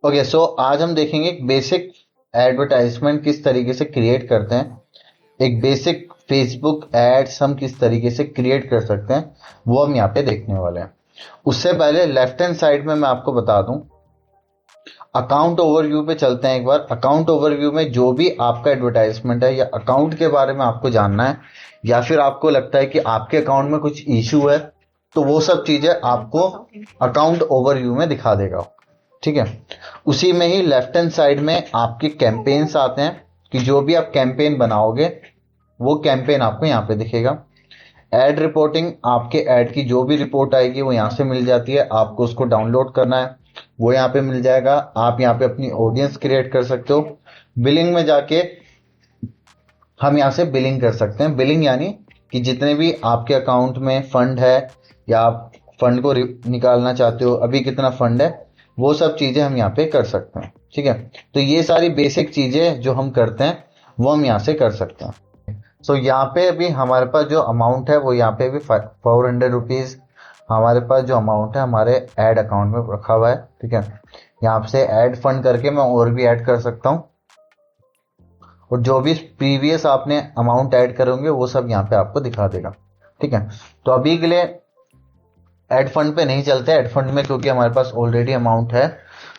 Okay, सो आज हम देखेंगे एक बेसिक एडवर्टाइजमेंट किस तरीके से क्रिएट करते हैं। एक बेसिक फेसबुक एड्स हम किस तरीके से क्रिएट कर सकते हैं, वो हम यहाँ पे देखने वाले हैं। उससे पहले लेफ्ट हैंड साइड में मैं आपको बता दूं, अकाउंट ओवरव्यू पे चलते हैं एक बार। अकाउंट ओवरव्यू में जो भी आपका एडवर्टाइजमेंट है या अकाउंट के बारे में आपको जानना है, या फिर आपको लगता है कि आपके अकाउंट में कुछ इशू है, तो वो सब चीजें आपको अकाउंट ओवरव्यू में दिखा देगा। ठीक है। उसी में ही लेफ्ट हैंड साइड में आपके कैंपेन्स आते हैं, कि जो भी आप कैंपेन बनाओगे वो कैंपेन आपको यहाँ पे दिखेगा। एड रिपोर्टिंग, आपके एड की जो भी रिपोर्ट आएगी वो यहाँ से मिल जाती है। आपको उसको डाउनलोड करना है, वो यहाँ पे मिल जाएगा। आप यहाँ पे अपनी ऑडियंस क्रिएट कर सकते हो। बिलिंग में जाके हम यहाँ से बिलिंग कर सकते हैं। बिलिंग यानी कि जितने भी आपके अकाउंट में फंड है, या आप फंड को निकालना चाहते हो, अभी कितना फंड है, वो सब चीजें हम यहाँ पे कर सकते हैं। ठीक है। तो ये सारी बेसिक चीजें जो हम करते हैं वो हम यहाँ से कर सकते हैं। सो यहाँ पे अभी हमारे पास जो अमाउंट है वो यहाँ पे भी 400 रुपीज हमारे पास जो अमाउंट है हमारे ऐड अकाउंट में रखा हुआ है। ठीक है। यहाँ से ऐड फंड करके मैं और भी ऐड कर सकता हूँ, और जो भी प्रीवियस आपने अमाउंट ऐड करोगे वो सब यहाँ पे आपको दिखा देगा। ठीक है। तो अभी के लिए ऐड फंड पे नहीं चलते, ऐड फंड में क्योंकि हमारे पास ऑलरेडी अमाउंट है,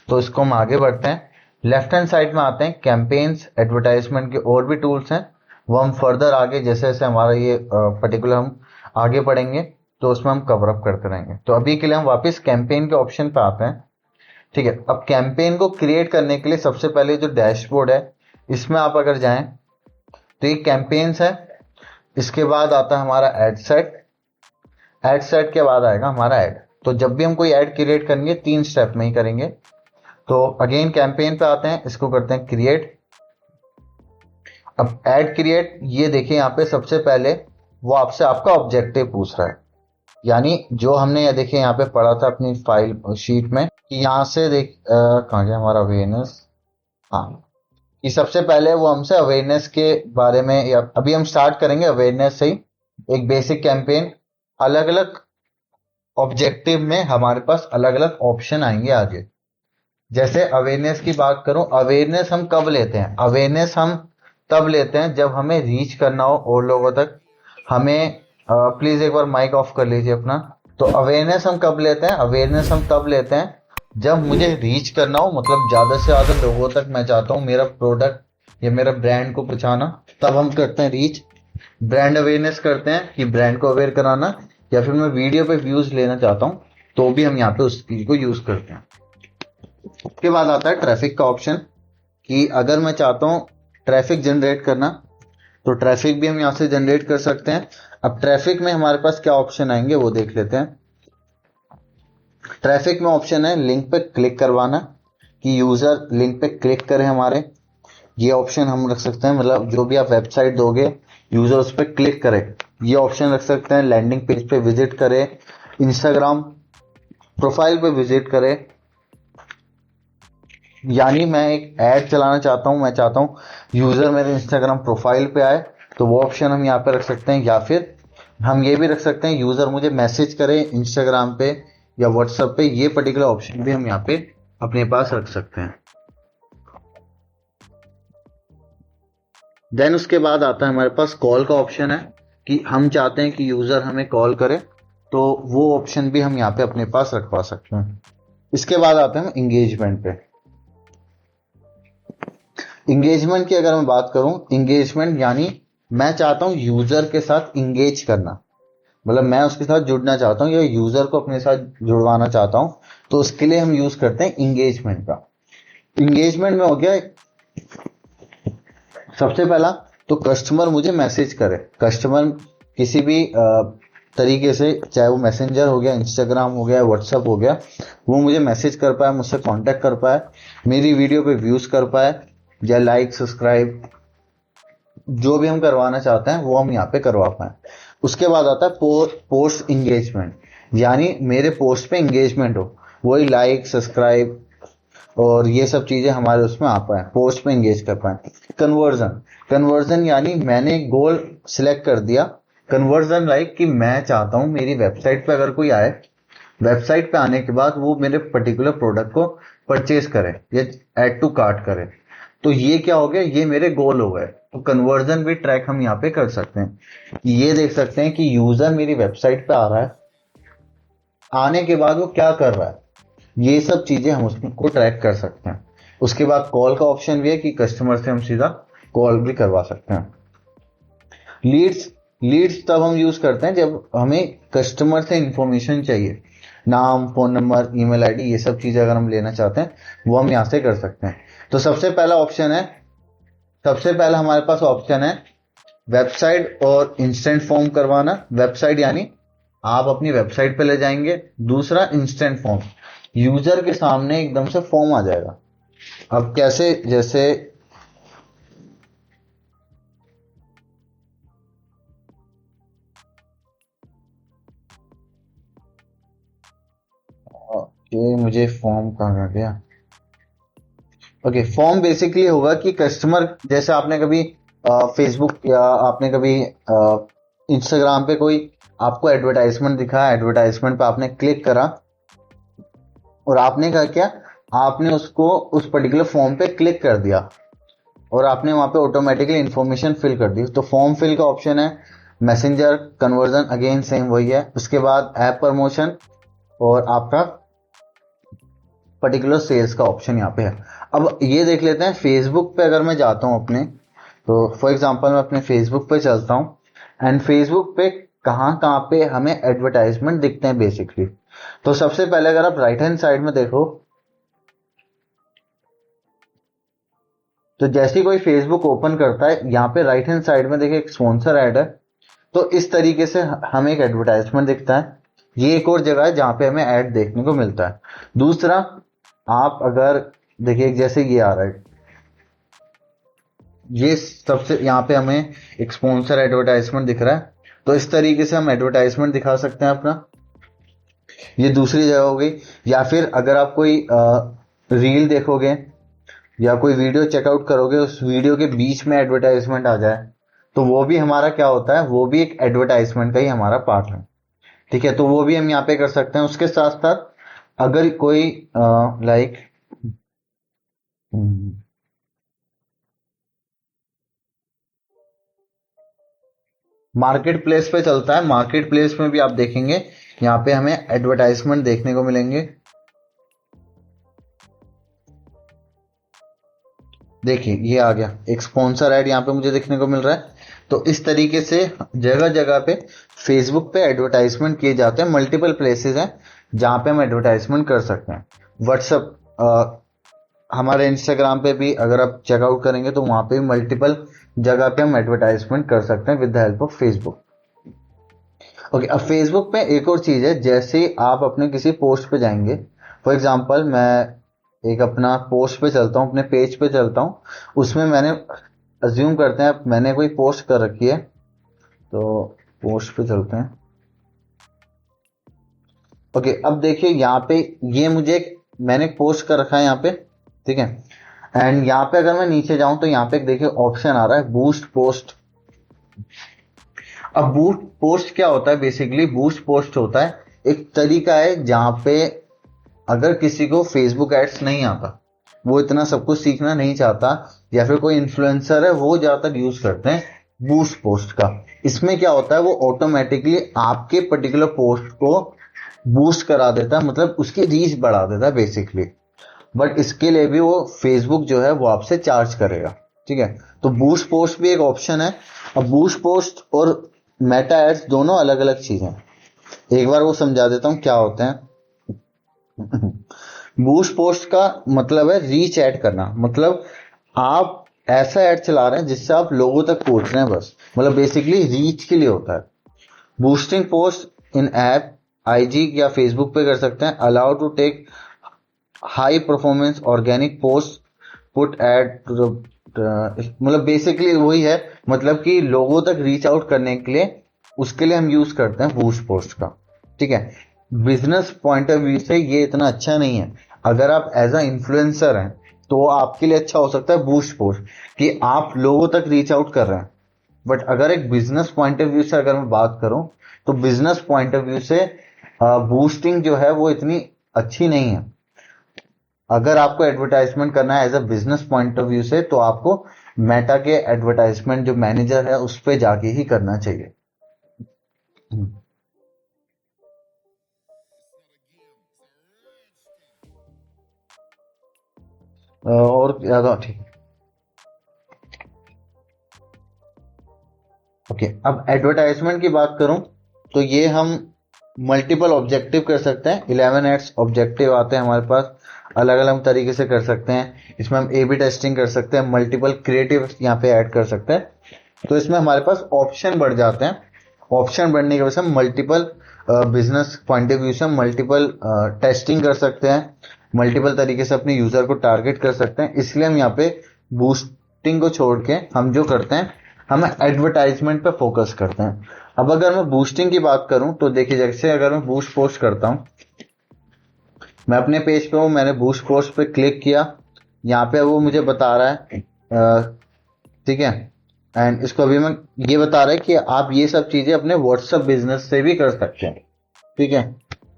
तो इसको हम आगे बढ़ते हैं। लेफ्ट हैंड साइड में आते हैं, कैंपेन्स एडवर्टाइजमेंट के और भी टूल्स हैं, वो हम फर्दर आगे जैसे जैसे हमारा ये पर्टिकुलर हम आगे बढ़ेंगे तो उसमें हम कवर अप करते रहेंगे। तो अभी के लिए हम वापस कैंपेन के ऑप्शन पे आते हैं। ठीक है। अब कैंपेन को क्रिएट करने के लिए सबसे पहले जो डैशबोर्ड है, इसमें आप अगर जाएं तो ये कैंपेन्स है। इसके बाद आता है हमारा एड सेट। एड सेट के बाद आएगा हमारा ऐड। तो जब भी हम कोई ऐड क्रिएट करेंगे 3 स्टेप में ही करेंगे। तो अगेन कैंपेन पे आते हैं, इसको करते हैं क्रिएट। अब ऐड क्रिएट, ये देखिए यहाँ पे सबसे पहले वो आपसे आपका ऑब्जेक्टिव पूछ रहा है। यानी जो हमने ये देखिए यहाँ पे पढ़ा था अपनी फाइल शीट में, कि यहाँ से देख कहाँ गया हमारा अवेयरनेस। हाँ, कि सबसे पहले वो हमसे अवेयरनेस के बारे में, या अभी हम स्टार्ट करेंगे अवेयरनेस से ही। एक बेसिक कैंपेन, अलग अलग ऑब्जेक्टिव में हमारे पास अलग अलग ऑप्शन आएंगे आगे। जैसे अवेयरनेस की बात करूं, अवेयरनेस हम कब लेते हैं? अवेयरनेस हम तब लेते हैं जब हमें रीच करना हो और लोगों तक। हमें प्लीज एक बार माइक ऑफ कर लीजिए अपना। तो अवेयरनेस हम कब लेते हैं? अवेयरनेस हम तब लेते हैं जब मुझे रीच करना हो, मतलब ज्यादा से ज्यादा लोगों तक मैं चाहता हूँ मेरा प्रोडक्ट या मेरा ब्रांड को पहुंचाना, तब हम करते हैं रीच। ब्रांड अवेयरनेस करते हैं कि ब्रांड को अवेयर कराना, या फिर मैं वीडियो पे व्यूज लेना चाहता हूँ, तो भी हम यहाँ पे उस चीज को यूज करते हैं। उसके बाद आता है ट्रैफिक का ऑप्शन, कि अगर मैं चाहता हूँ ट्रैफिक जनरेट करना, तो ट्रैफिक भी हम यहाँ से जनरेट कर सकते हैं। अब ट्रैफिक में हमारे पास क्या ऑप्शन आएंगे वो देख लेते हैं। ट्रैफिक में ऑप्शन है लिंक पे क्लिक करवाना, कि यूजर लिंक पे क्लिक करे हमारे। ये ऑप्शन हम रख सकते हैं, मतलब जो भी आप वेबसाइट दोगे यूजर उस पर क्लिक करे, ये ऑप्शन रख सकते हैं। लैंडिंग पेज पे विजिट करे, इंस्टाग्राम प्रोफाइल पे विजिट करे। यानी मैं एक ऐड चलाना चाहता हूं, मैं चाहता हूं यूजर मेरे इंस्टाग्राम प्रोफाइल पे आए, तो वो ऑप्शन हम यहाँ पे रख सकते हैं। या फिर हम ये भी रख सकते हैं यूजर मुझे मैसेज करे इंस्टाग्राम पे या व्हाट्सएप पे, ये पर्टिकुलर ऑप्शन भी हम यहाँ पे अपने पास रख सकते हैं। देन उसके बाद आता है हमारे पास कॉल का ऑप्शन है, कि हम चाहते हैं कि यूजर हमें कॉल करे, तो वो ऑप्शन भी हम यहाँ पे अपने पास रखवा सकते हैं। इसके बाद आते हैं हम इंगेजमेंट पे। इंगेजमेंट की अगर मैं बात करूं, इंगेजमेंट यानी मैं चाहता हूं यूजर के साथ इंगेज करना, मतलब मैं उसके साथ जुड़ना चाहता हूं या यूजर को अपने साथ जुड़वाना चाहता हूं, तो उसके लिए हम यूज करते हैं इंगेजमेंट का। इंगेजमेंट में हो गया सबसे पहला, तो कस्टमर मुझे मैसेज करे। कस्टमर किसी भी तरीके से, चाहे वो मैसेंजर हो गया, इंस्टाग्राम हो गया, व्हाट्सएप हो गया, वो मुझे मैसेज कर पाए, मुझसे कांटेक्ट कर पाए, मेरी वीडियो पे व्यूज कर पाए, या लाइक सब्सक्राइब जो भी हम करवाना चाहते हैं वो हम यहाँ पे करवा पाए। उसके बाद आता है पोस्ट इंगेजमेंट, यानी मेरे पोस्ट पे इंगेजमेंट हो, वही लाइक सब्सक्राइब और ये सब चीजें हमारे उसमें आ पाए, पोस्ट में एंगेज कर पाए। कन्वर्जन, कन्वर्जन यानी मैंने गोल सिलेक्ट कर दिया। कन्वर्जन लाइक कि मैं चाहता हूं मेरी वेबसाइट पे अगर कोई आए, वेबसाइट पे आने के बाद वो मेरे पर्टिकुलर प्रोडक्ट को परचेज करे या ऐड टू कार्ट करे, तो ये क्या हो गया, ये मेरे गोल हो गए। तो कन्वर्जन भी ट्रैक हम यहाँ पे कर सकते हैं। ये देख सकते हैं कि यूजर मेरी वेबसाइट पे आ रहा है, आने के बाद वो क्या कर रहा है, ये सब चीजें हम उसको ट्रैक कर सकते हैं। उसके बाद कॉल का ऑप्शन भी है कि कस्टमर से हम सीधा कॉल भी करवा सकते हैं। लीड्स, लीड्स तब हम यूज करते हैं जब हमें कस्टमर से इंफॉर्मेशन चाहिए, नाम, फोन नंबर, ईमेल आईडी, ये सब चीजें अगर हम लेना चाहते हैं वो हम यहाँ से कर सकते हैं। तो सबसे पहला ऑप्शन है, सबसे पहला हमारे पास ऑप्शन है वेबसाइट और इंस्टेंट फॉर्म करवाना। वेबसाइट यानी आप अपनी वेबसाइट पे ले जाएंगे। दूसरा इंस्टेंट फॉर्म, यूजर के सामने एकदम से फॉर्म आ जाएगा। अब कैसे, जैसे ओके, मुझे फॉर्म कहाँ आ गया। ओके, फॉर्म बेसिकली होगा कि कस्टमर, जैसे आपने कभी फेसबुक या आपने कभी इंस्टाग्राम पे कोई आपको एडवर्टाइजमेंट दिखा, एडवर्टाइजमेंट पे आपने क्लिक करा और आपने क्या किया, आपने उसको उस पर्टिकुलर फॉर्म पे क्लिक कर दिया और आपने वहां पे ऑटोमेटिकली इंफॉर्मेशन फिल कर दी। तो फॉर्म फिल का ऑप्शन है। मैसेंजर कन्वर्जन अगेन सेम वही है। उसके बाद ऐप प्रमोशन और आपका पर्टिकुलर सेल्स का ऑप्शन यहाँ पे है। अब ये देख लेते हैं फेसबुक पे अगर मैं जाता हूँ अपने, तो फॉर एग्जांपल मैं अपने फेसबुक पे चलता हूँ एंड फेसबुक पे कहाँ कहाँ पे हमें एडवर्टाइजमेंट दिखते हैं बेसिकली। तो सबसे पहले अगर आप राइट हैंड साइड में देखो, तो जैसे ही कोई फेसबुक ओपन करता है, यहाँ पे राइट हैंड साइड में देखिए एक स्पॉन्सर ऐड है। तो इस तरीके से हमें एक एडवर्टाइजमेंट दिखता है। ये एक और जगह है जहाँ पे हमें ऐड देखने को मिलता है। दूसरा, आप अगर देखिए जैसे ये आ रहा है, ये सबसे यहाँ पे हमें एक स्पॉन्सर एडवर्टाइजमेंट दिख रहा है। तो इस तरीके से हम एडवर्टाइजमेंट दिखा सकते हैं अपना। ये दूसरी जगह हो गई। या फिर अगर आप कोई रील देखोगे या कोई वीडियो चेकआउट करोगे, उस वीडियो के बीच में एडवर्टाइजमेंट आ जाए, तो वो भी हमारा क्या होता है, वो भी एक एडवर्टाइजमेंट का ही हमारा पार्ट है। ठीक है, तो वो भी हम यहाँ पे कर सकते हैं। उसके साथ साथ अगर कोई लाइक मार्केट प्लेस पे चलता है, मार्केट प्लेस में भी आप देखेंगे यहाँ पे हमें एडवर्टाइजमेंट देखने को मिलेंगे। देखिए ये आ गया, एक स्पॉन्सर ऐड यहाँ पे मुझे देखने को मिल रहा है। तो इस तरीके से जगह जगह पे फेसबुक पे एडवर्टाइजमेंट किए जाते हैं। मल्टीपल प्लेसेस हैं जहाँ पे हम एडवर्टाइजमेंट कर सकते हैं। व्हाट्सएप, हमारे इंस्टाग्राम पे भी अगर आप चेकआउट करेंगे तो वहां पे मल्टीपल जगह पे हम एडवर्टाइजमेंट कर सकते हैं with the help of Facebook. Okay, अब फेसबुक पे एक और चीज है, जैसे ही आप अपने किसी पोस्ट पे जाएंगे, फॉर एग्जांपल मैं एक अपना पोस्ट पे चलता हूँ, अपने पेज पे चलता हूँ, उसमें मैंने अज्यूम करते हैं मैंने कोई पोस्ट कर रखी है, तो पोस्ट पे चलते हैं। ओके, अब देखिए यहाँ पे ये मुझे मैंने पोस्ट कर रखा है यहाँ पे, ठीक है। एंड यहाँ पे अगर मैं नीचे जाऊं तो यहाँ पे देखिए ऑप्शन आ रहा है बूस्ट पोस्ट। अब बूस्ट पोस्ट क्या होता है, बेसिकली बूस्ट पोस्ट होता है एक तरीका है जहां पे अगर किसी को फेसबुक एड्स नहीं आता, वो इतना सब कुछ सीखना नहीं चाहता, या फिर कोई इन्फ्लुएंसर है वो ज्यादातर यूज करते हैं बूस्ट पोस्ट का। इसमें क्या होता है, वो ऑटोमेटिकली आपके पर्टिकुलर पोस्ट को बूस्ट करा देता है, मतलब उसकी रीच बढ़ा देता है बेसिकली। बट इसके लिए भी वो फेसबुक जो है वो आपसे चार्ज करेगा, ठीक है। तो बूस्ट पोस्ट भी एक ऑप्शन है। अब बूस्ट पोस्ट और मेटा एड्स दोनों अलग अलग चीजें हैं। एक बार वो समझा देता हूं क्या होते हैं। बूस्ट पोस्ट का मतलब है रीच ऐड करना, मतलब आप ऐसा ऐड चला रहे हैं जिससे आप लोगों तक पहुंच रहे हैं, बस मतलब बेसिकली रीच के लिए होता है। Boosting post in app IG या फेसबुक पे कर सकते हैं। Allow to take high performance organic post put ad to the, मतलब बेसिकली वही है, मतलब कि लोगों तक रीच आउट करने के लिए उसके लिए हम यूज करते हैं बूस्ट पोस्ट का, ठीक है। बिजनेस पॉइंट ऑफ व्यू से ये इतना अच्छा नहीं है। अगर आप एज अ इन्फ्लुएंसर हैं तो आपके लिए अच्छा हो सकता है बूस्ट पोस्ट, कि आप लोगों तक रीच आउट कर रहे हैं। बट अगर एक बिजनेस पॉइंट ऑफ व्यू से अगर मैं बात करूं, तो बिजनेस पॉइंट ऑफ व्यू से बूस्टिंग जो है वो इतनी अच्छी नहीं है। अगर आपको एडवर्टाइजमेंट करना है as a business point of view से, तो आपको मेटा के एडवर्टाइजमेंट जो मैनेजर है उस पे जाके ही करना चाहिए। और ज्यादा ठीक। ओके, अब एडवर्टाइजमेंट की बात करूं तो ये हम मल्टीपल ऑब्जेक्टिव कर सकते हैं। 11 एड्स ऑब्जेक्टिव आते हैं हमारे पास, अलग अलग तरीके से कर सकते हैं। इसमें हम ए बी टेस्टिंग कर सकते हैं, मल्टीपल क्रिएटिव यहाँ पे ऐड कर सकते हैं। तो इसमें हमारे पास ऑप्शन बढ़ जाते हैं। ऑप्शन बढ़ने की वजह से हम multiple business point of view से मल्टीपल टेस्टिंग कर सकते हैं, मल्टीपल तरीके से अपने यूजर को टारगेट कर सकते हैं। इसलिए हम यहाँ पे बूस्टिंग को छोड़ के हम जो करते हैं, हम एडवर्टाइजमेंट पे फोकस करते हैं। अब अगर मैं बूस्टिंग की बात करूं तो देखिए, जैसे अगर मैं बूस्ट पोस्ट करता हूं, मैं अपने पेज पे हूं, मैंने बूस्ट पोस्ट पे क्लिक किया, यहाँ पे वो मुझे बता रहा है, ठीक है, एंड इसको अभी मैं ये बता रहा है कि आप ये सब चीजें अपने व्हाट्सएप बिजनेस से भी कर सकते हैं। ठीक है,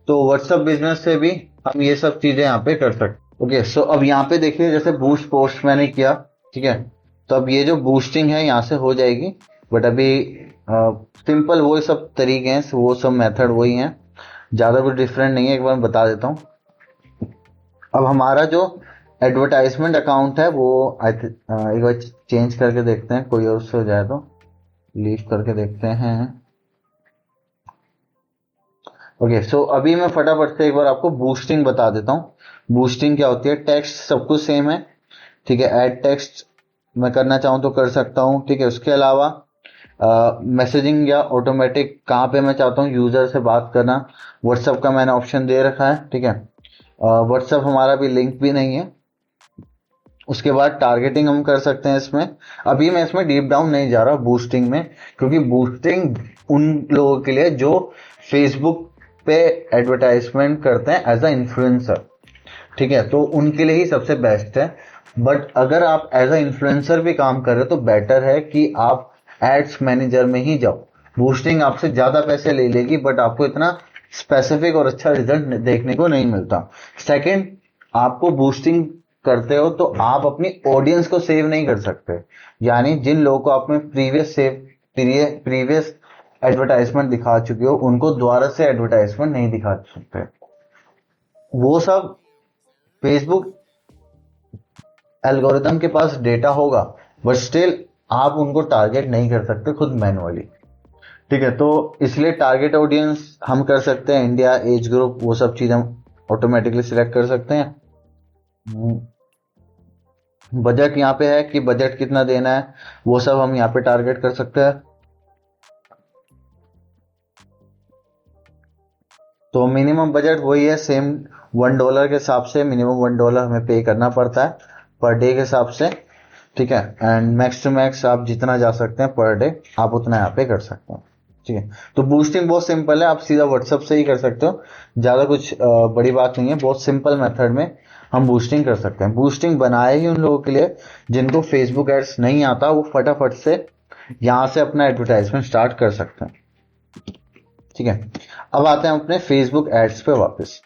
तो व्हाट्सएप बिजनेस से भी हम ये सब चीजें यहाँ पे कर सकते हैं। ओके, सो अब यहाँ पे देखिए, जैसे बूस्ट पोस्ट मैंने किया, ठीक है, तो अब ये जो बूस्टिंग है यहाँ से हो जाएगी। बट अभी सिंपल वो सब तरीके हैं, वो सब मेथड वही हैं, ज्यादा कुछ डिफरेंट नहीं है। एक बार मैं बता देता हूँ। अब हमारा जो एडवर्टाइजमेंट अकाउंट है वो एक बार चेंज करके देखते हैं, कोई और से हो जाए तो लीव करके देखते हैं। ओके, सो अभी मैं फटाफट से एक बार आपको बूस्टिंग बता देता हूँ। बूस्टिंग क्या होती है? टेक्स्ट सब कुछ सेम है, ठीक है, ऐड टेक्स्ट मैं करना चाहूँ तो कर सकता हूँ, ठीक है। उसके अलावा मैसेजिंग या ऑटोमेटिक कहाँ पे मैं चाहता हूँ यूजर से बात करना, व्हाट्सएप का मैंने ऑप्शन दे रखा है, ठीक है। व्हाट्सएप हमारा भी लिंक भी नहीं है। उसके बाद टारगेटिंग हम कर सकते हैं इसमें। अभी मैं इसमें डीप डाउन नहीं जा रहा बूस्टिंग में, क्योंकि बूस्टिंग उन लोगों के लिए जो फेसबुक पे एडवर्टाइजमेंट करते हैं एज अ इन्फ्लुएंसर, ठीक है, तो उनके लिए ही सबसे बेस्ट है। बट अगर आप एज अ इन्फ्लुएंसर भी काम कर रहे हो तो बेटर है कि आप एड्स मैनेजर में ही जाओ। बूस्टिंग आपसे ज्यादा पैसे ले लेगी, बट आपको इतना स्पेसिफिक और अच्छा रिजल्ट देखने को नहीं मिलता। सेकंड, आपको बूस्टिंग करते हो तो आप अपनी ऑडियंस को सेव नहीं कर सकते, यानी जिन लोगों को आपने प्रीवियस एडवर्टाइजमेंट दिखा चुके हो उनको दोबारा से एडवर्टाइजमेंट नहीं दिखा सकते। वो सब फेसबुक एल्गोरिथम के पास डेटा होगा, बट स्टिल आप उनको टारगेट नहीं कर सकते खुद मैनुअली, ठीक है। तो इसलिए टारगेट ऑडियंस हम कर सकते हैं, इंडिया, एज ग्रुप, वो सब चीज हम ऑटोमेटिकली सिलेक्ट कर सकते हैं। बजट यहाँ पे है कि बजट कितना देना है, वो सब हम यहाँ पे टारगेट कर सकते हैं। तो मिनिमम बजट वही है, सेम $1 के हिसाब से मिनिमम $1 हमें पे करना पड़ता है पर डे के हिसाब से, ठीक है। एंड मैक्स टू मैक्स आप जितना जा सकते हैं पर डे, आप उतना यहाँ पे कर सकते हैं, ठीक है। तो बूस्टिंग बहुत सिंपल है, आप सीधा व्हाट्सएप से ही कर सकते हो, ज्यादा कुछ बड़ी बात नहीं है। बहुत सिंपल मेथड में हम बूस्टिंग कर सकते हैं। बूस्टिंग बनाए ही उन लोगों के लिए जिनको फेसबुक एड्स नहीं आता, वो फटाफट से यहाँ से अपना एडवर्टाइजमेंट स्टार्ट कर सकते हैं, ठीक है। अब आते हैं अपने फेसबुक एड्स पे वापस।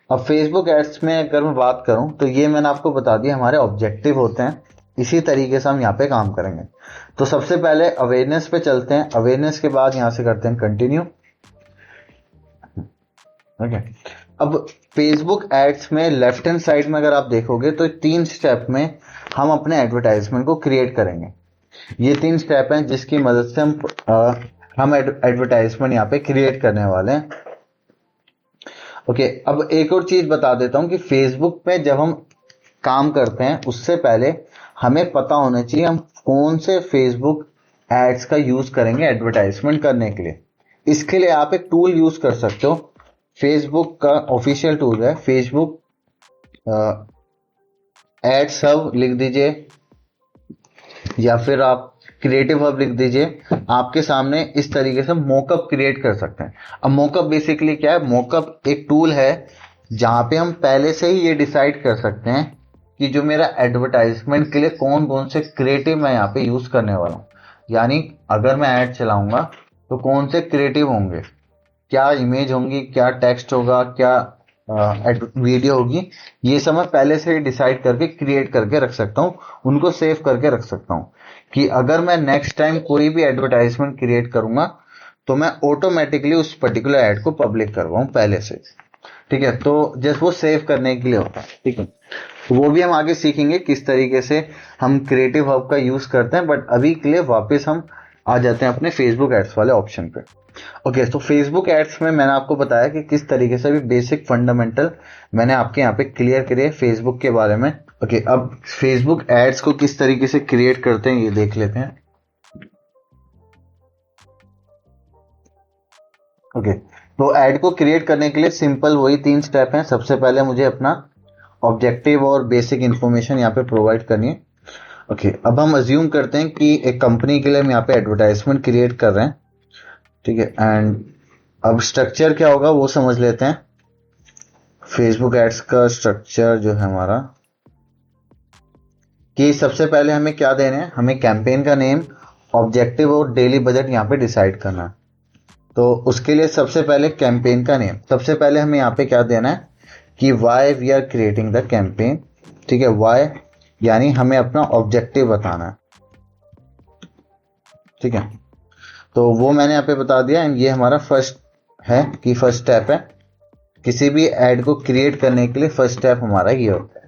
अब फेसबुक एड्स में अगर मैं बात करूं तो ये मैंने आपको बता दिया हमारे ऑब्जेक्टिव होते हैं, इसी तरीके से हम यहाँ पे काम करेंगे। तो सबसे पहले अवेयरनेस पे चलते हैं, अवेयरनेस के बाद यहाँ से करते हैं कंटिन्यू, ओके। अब फेसबुक एड्स में लेफ्ट हैंड साइड में अगर आप देखोगे तो 3 स्टेप में हम अपने एडवर्टाइजमेंट को क्रिएट करेंगे। ये 3 स्टेप हैं जिसकी मदद से हम एडवर्टाइजमेंट यहाँ पे क्रिएट करने वाले हैं, ओके। अब एक और चीज बता देता हूं कि फेसबुक पे जब हम काम करते हैं उससे पहले हमें पता होना चाहिए हम कौन से फेसबुक एड्स का यूज करेंगे एडवर्टाइजमेंट करने के लिए। इसके लिए आप एक टूल यूज कर सकते हो, फेसबुक का ऑफिशियल टूल है, फेसबुक एड्स हब लिख दीजिए या फिर आप क्रिएटिव हब लिख दीजिए। आपके सामने इस तरीके से मॉकअप क्रिएट कर सकते हैं। अब मॉकअप बेसिकली क्या है? मॉकअप एक टूल है जहां पे हम पहले से ही ये डिसाइड कर सकते हैं कि जो मेरा एडवर्टाइजमेंट के लिए कौन कौन से क्रिएटिव मैं यहाँ पे यूज करने वाला हूँ। यानी अगर मैं ऐड चलाऊंगा तो कौन से क्रिएटिव होंगे, क्या इमेज होंगी, क्या टेक्स्ट होगा, क्या वीडियो होगी, ये सब मैं पहले से ही डिसाइड करके क्रिएट करके रख सकता हूँ, उनको सेव करके रख सकता हूँ कि अगर मैं नेक्स्ट टाइम कोई भी एडवर्टाइजमेंट क्रिएट करूंगा तो मैं ऑटोमेटिकली उस पर्टिकुलर एड को पब्लिक करवाऊं पहले से। ठीक है, तो जस्ट वो सेव करने के लिए होता है। ठीक है, तो वो भी हम आगे सीखेंगे किस तरीके से हम क्रिएटिव हब का यूज करते हैं, बट अभी के लिए वापस हम आ जाते हैं अपने फेसबुक एड्स वाले ऑप्शन पे। ओके, तो फेसबुक एड्स में मैंने आपको बताया कि किस तरीके से भी बेसिक फंडामेंटल मैंने आपके यहाँ पे क्लियर करे फेसबुक के बारे में। ओके, अब फेसबुक एड्स को किस तरीके से क्रिएट करते हैं ये देख लेते हैं। ओके, तो ऐड को क्रिएट करने के लिए सिंपल वही 3 स्टेप हैं। सबसे पहले मुझे अपना ऑब्जेक्टिव और बेसिक इंफॉर्मेशन यहाँ पे प्रोवाइड करनी है। ओके, अब हम अज्यूम करते हैं कि एक कंपनी के लिए हम यहाँ पे एडवर्टाइजमेंट क्रिएट कर रहे हैं। ठीक है, एंड अब स्ट्रक्चर क्या होगा वो समझ लेते हैं। फेसबुक एड्स का स्ट्रक्चर जो है हमारा, कि सबसे पहले हमें क्या देना है, हमें कैंपेन का नेम, ऑब्जेक्टिव और डेली बजट यहाँ पे डिसाइड करना है। तो उसके लिए सबसे पहले कैंपेन का नेम, सबसे पहले हमें यहाँ पे क्या देना है कि why we are creating the campaign. ठीक है, वाई यानी हमें अपना ऑब्जेक्टिव बताना है। ठीक है, तो वो मैंने यहाँ पे बता दिया, एंड ये हमारा फर्स्ट है कि फर्स्ट स्टेप है किसी भी एड को क्रिएट करने के लिए। फर्स्ट स्टेप हमारा ये होता है।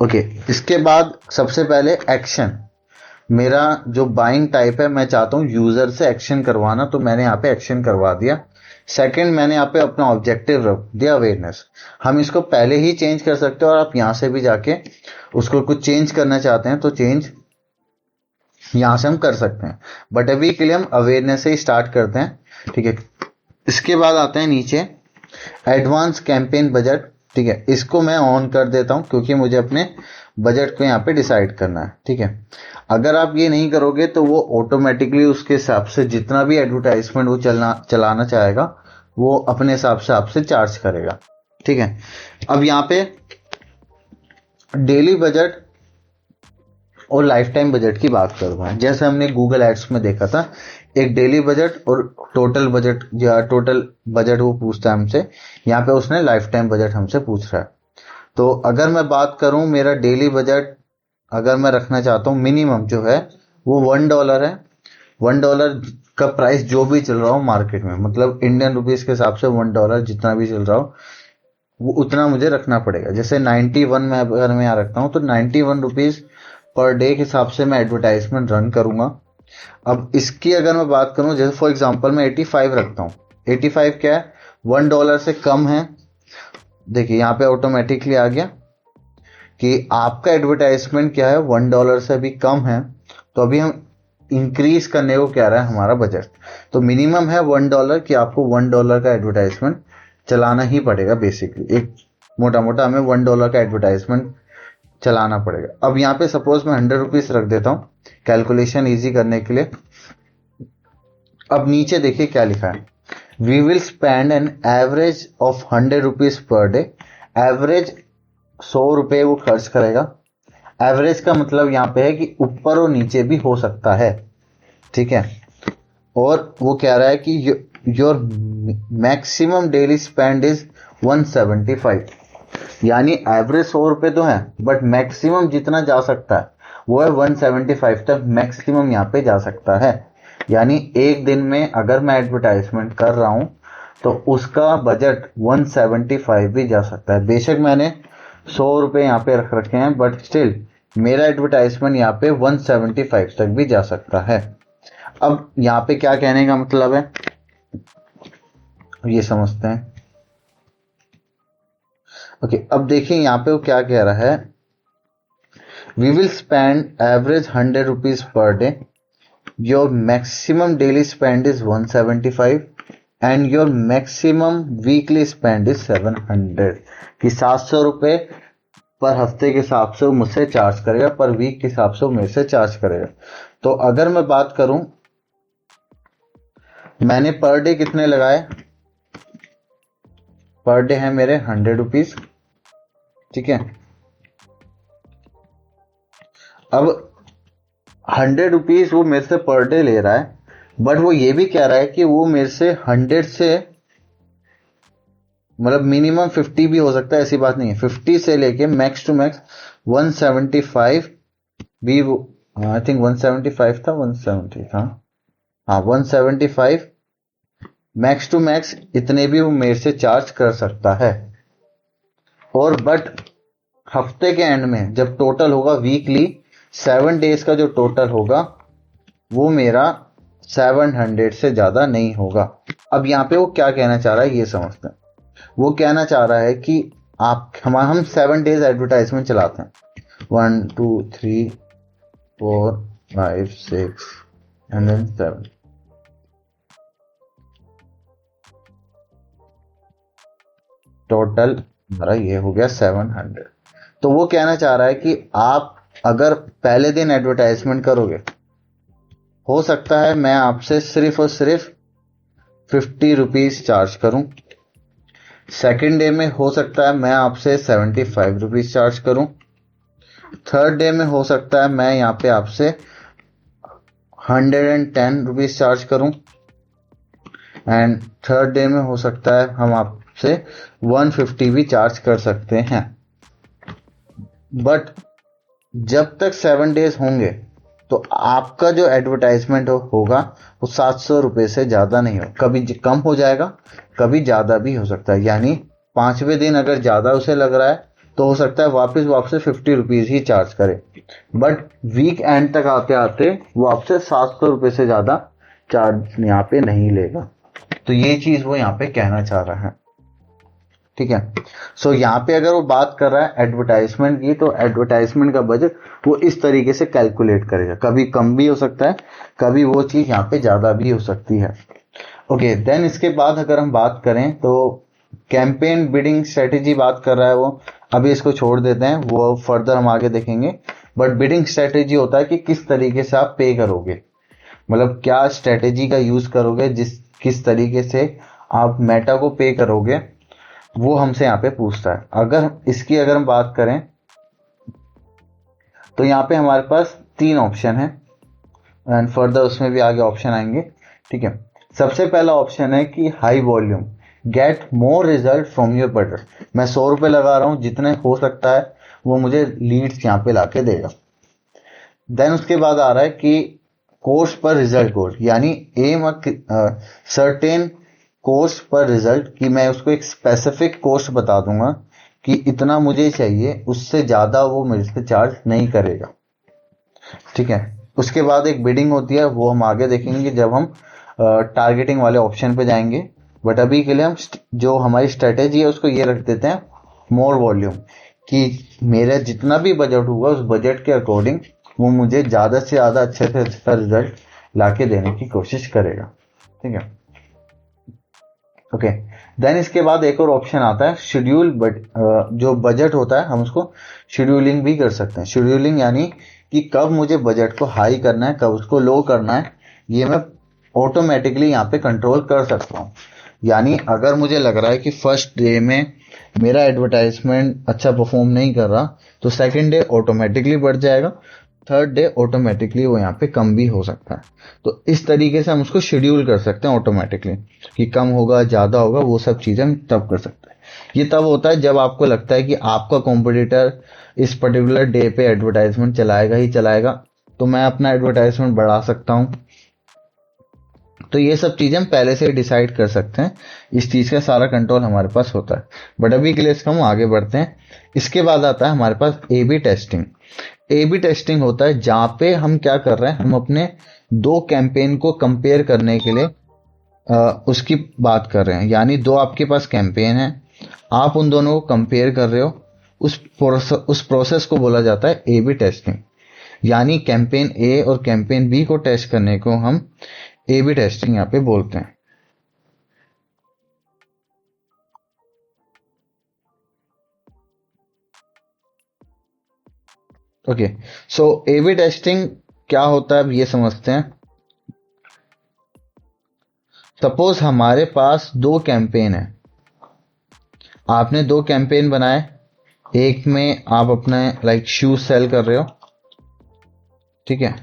ओके, इसके बाद सबसे पहले एक्शन, मेरा जो बाइंग टाइप है मैं चाहता हूँ यूजर से एक्शन करवाना, तो मैंने यहाँ पे एक्शन करवा दिया। सेकंड, मैंने यहाँ पे अपना ऑब्जेक्टिव रख दिया अवेयरनेस। हम इसको पहले ही चेंज कर सकते हैं और आप यहाँ से भी जाके उसको कुछ चेंज करना चाहते हैं तो चेंज यहाँ से हम कर सकते हैं, बट अभी के लिए हम अवेयरनेस से ही स्टार्ट करते हैं। ठीक है, इसके बाद आते हैं नीचे एडवांस कैंपेन बजट। ठीक है, इसको मैं ऑन कर देता हूं क्योंकि मुझे अपने बजट को यहाँ पे डिसाइड करना है। ठीक है, अगर आप ये नहीं करोगे तो वो ऑटोमेटिकली उसके हिसाब से जितना भी एडवर्टाइजमेंट वो चलाना चाहेगा वो अपने हिसाब से आपसे चार्ज करेगा। ठीक है, अब यहाँ पे डेली बजट और लाइफ टाइम बजट की बात करूंगा। जैसे हमने गूगल एड्स में देखा था, एक डेली बजट और टोटल बजट, या टोटल बजट वो पूछता है हमसे, यहाँ पे उसने लाइफ टाइम बजट हमसे पूछ रहा है। तो अगर मैं बात करूं मेरा डेली बजट अगर मैं रखना चाहता हूं, मिनिमम जो है वो $1 है। $1 का प्राइस जो भी चल रहा हो मार्केट में, मतलब इंडियन रुपीज के हिसाब से $1 जितना भी चल रहा हो वो उतना मुझे रखना पड़ेगा। जैसे 91 में अगर मैं यहाँ रखता हूँ तो 91 रुपीज पर डे के हिसाब से मैं एडवर्टाइजमेंट रन करूंगा। अब इसकी अगर मैं बात करूं, जैसे फॉर एग्जांपल मैं 85 रखता हूं। 85 क्या है, $1 से कम है। देखिए यहाँ पे ऑटोमेटिकली आ गया कि आपका एडवर्टाइजमेंट क्या है, $1 से अभी कम है, तो अभी हम इंक्रीज करने को क्या रहा है हमारा बजट। तो मिनिमम है $1 कि आपको $1 का एडवर्टाइजमेंट चलाना ही पड़ेगा। बेसिकली एक मोटा मोटा हमें $1 का एडवर्टाइजमेंट चलाना पड़ेगा। अब यहाँ पे सपोज मैं 100 रुपीज रख देता हूँ कैलकुलेशन इजी करने के लिए। अब नीचे देखिए क्या लिखा है, we will spend an average of 100 rupees per day. Average 100 रुपए वो खर्च करेगा। एवरेज का मतलब यहाँ पे है कि ऊपर और नीचे भी हो सकता है। ठीक है, और वो कह रहा है कि your maximum daily spend is 175, यानी एवरेज 100 रुपए तो है बट मैक्सिमम जितना जा सकता है वो है 175 तक मैक्सिमम यहाँ पे जा सकता है। यानी एक दिन में अगर मैं एडवर्टाइजमेंट कर रहा हूं तो उसका बजट 175 भी जा सकता है। बेशक मैंने 100 रुपए यहाँ पे रख रखे हैं बट स्टिल मेरा एडवर्टाइजमेंट यहाँ पे 175 तक भी जा सकता है। अब यहाँ पे क्या कहने का मतलब है ये समझते हैं। ओके, अब देखिए यहाँ पे वो क्या कह रहा है, we will spend average 100 rupees per day, your maximum daily spend is 175 and your maximum weekly spend is 700, कि 700 रुपए पर हफ्ते के हिसाब से वो मुझसे चार्ज करेगा, पर वीक के हिसाब से वो मेरे से चार्ज करेगा। तो अगर मैं बात करूं, मैंने पर डे कितने लगाए, पर डे है मेरे 100 रुपीज। ठीक है, अब 100 रुपीज वो मेरे से पर डे ले रहा है, बट वो ये भी कह रहा है कि वो मेरे से 100 से मतलब मिनिमम 50 भी हो सकता है, ऐसी बात नहीं है। 50 से लेके मैक्स टू मैक्स 175 भी, आई थिंक 175 था, 170 था, हाँ 175 मैक्स टू मैक्स इतने भी वो मेरे से चार्ज कर सकता है। और बट हफ्ते के एंड में जब टोटल होगा वीकली 7 डेज का जो टोटल होगा वो मेरा 700 से ज्यादा नहीं होगा। अब यहाँ पे वो क्या कहना चाह रहा है ये समझते हैं। वो कहना चाह रहा है कि हम 7 डेज एडवर्टाइजमेंट चलाते हैं, 1 2 3 4 5 6 एंड देन 7, टोटल हमारा ये हो गया 700। तो वो कहना चाह रहा है कि आप अगर पहले दिन एडवर्टाइजमेंट करोगे, हो सकता है मैं आपसे सिर्फ और सिर्फ 50 रुपीज चार्ज करूं। सेकेंड डे में हो सकता है मैं आपसे 75 रुपीज चार्ज करूं। थर्ड डे में हो सकता है मैं यहाँ पे आपसे 110 रुपीज चार्ज करूं। एंड थर्ड डे में हो सकता है हम आपसे 150 भी चार्ज कर सकते हैं। बट जब तक 7 डेज होंगे तो आपका जो एडवर्टाइजमेंट होगा वो 700 रुपये से ज्यादा नहीं हो, कभी कम हो जाएगा, कभी ज्यादा भी हो सकता है। यानी 5वें दिन अगर ज्यादा उसे लग रहा है तो हो सकता है वापस वो आपसे 50 रुपीज ही चार्ज करे। बट वीक एंड तक आते आते वो आपसे 700 रुपये से ज्यादा चार्ज यहाँ पे नहीं लेगा। तो ये चीज वो यहाँ पे कहना चाह रहा है। ठीक है। सो यहाँ पे अगर वो बात कर रहा है एडवर्टाइजमेंट की, तो एडवर्टाइजमेंट का बजट वो इस तरीके से कैलकुलेट करेगा, कभी कम भी हो सकता है, कभी वो चीज यहाँ पे ज्यादा भी हो सकती है। ओके, देन इसके बाद अगर हम बात करें तो कैंपेन बिडिंग स्ट्रेटेजी बात कर रहा है वो। अभी इसको छोड़ देते हैं, वो फर्दर हम आगे देखेंगे। बट बिडिंग स्ट्रेटेजी होता है कि किस तरीके से आप पे करोगे, मतलब क्या स्ट्रेटेजी का यूज करोगे, किस तरीके से आप मेटा को पे करोगे, वो हमसे यहाँ पे पूछता है। अगर हम बात करें तो यहाँ पे हमारे पास 3 ऑप्शन है एंड फर्दर उसमें भी आगे ऑप्शन आएंगे। ठीक है। सबसे पहला ऑप्शन है कि high volume get more result from your budget. मैं 100 रुपए लगा रहा हूं, जितने हो सकता है वो मुझे लीड्स यहाँ पे लाके देगा। देन उसके बाद आ रहा है कि कोस्ट पर रिजल्ट कोस्ट, यानी एम सर्टेन कोस्ट पर रिजल्ट, कि मैं उसको एक स्पेसिफिक कोस्ट बता दूंगा कि इतना मुझे चाहिए, उससे ज्यादा वो मेरे से चार्ज नहीं करेगा। ठीक है। उसके बाद एक बिडिंग होती है, वो हम आगे देखेंगे जब हम टारगेटिंग वाले ऑप्शन पे जाएंगे। बट अभी के लिए हम जो हमारी स्ट्रेटेजी है उसको ये रख देते हैं मोर वॉल्यूम, कि मेरा जितना भी बजट होगा उस बजट के अकॉर्डिंग वो मुझे ज्यादा से ज्यादा अच्छे से अच्छा रिजल्ट लाके देने की कोशिश करेगा। ठीक है। ओके। देन इसके बाद एक और ऑप्शन आता है शेड्यूल। बट जो बजट होता है हम उसको शेड्यूलिंग भी कर सकते हैं। शेड्यूलिंग यानी कि कब मुझे बजट को हाई करना है, कब उसको लो करना है, ये मैं ऑटोमेटिकली यहाँ पे कंट्रोल कर सकता हूँ। यानी अगर मुझे लग रहा है कि फर्स्ट डे में मेरा एडवर्टाइजमेंट अच्छा परफॉर्म नहीं कर रहा, तो सेकंड डे ऑटोमेटिकली बढ़ जाएगा, थर्ड डे ऑटोमेटिकली वो यहाँ पे कम भी हो सकता है। तो इस तरीके से हम उसको शेड्यूल कर सकते हैं ऑटोमेटिकली, कि कम होगा ज्यादा होगा वो सब चीजें हम तब कर सकते हैं। ये तब होता है जब आपको लगता है कि आपका कॉम्पिटिटर इस पर्टिकुलर डे पे एडवर्टाइजमेंट चलाएगा ही चलाएगा, तो मैं अपना एडवर्टाइजमेंट बढ़ा सकता हूँ। तो ये सब चीजें हम पहले से डिसाइड कर सकते हैं, इस चीज का सारा कंट्रोल हमारे पास होता है। बट अभी के लिए इसको हम आगे बढ़ते हैं। इसके बाद आता है हमारे पास A B testing. A B testing होता है जहां पे हम क्या कर रहे हैं, हम अपने दो कैंपेन को कंपेयर करने के लिए उसकी बात कर रहे हैं। यानी दो आपके पास कैंपेन है, आप उन दोनों को कंपेयर कर रहे हो, उस प्रोसेस को बोला जाता है ए बी टेस्टिंग। यानी कैंपेन ए और कैंपेन बी को टेस्ट करने को हम ए बी टेस्टिंग यहाँ पे बोलते हैं। Okay. So A B testing क्या होता है अब ये समझते हैं। सपोज हमारे पास दो कैंपेन है, आपने दो कैंपेन बनाए, एक में आप अपने लाइक शूज सेल कर रहे हो, ठीक है,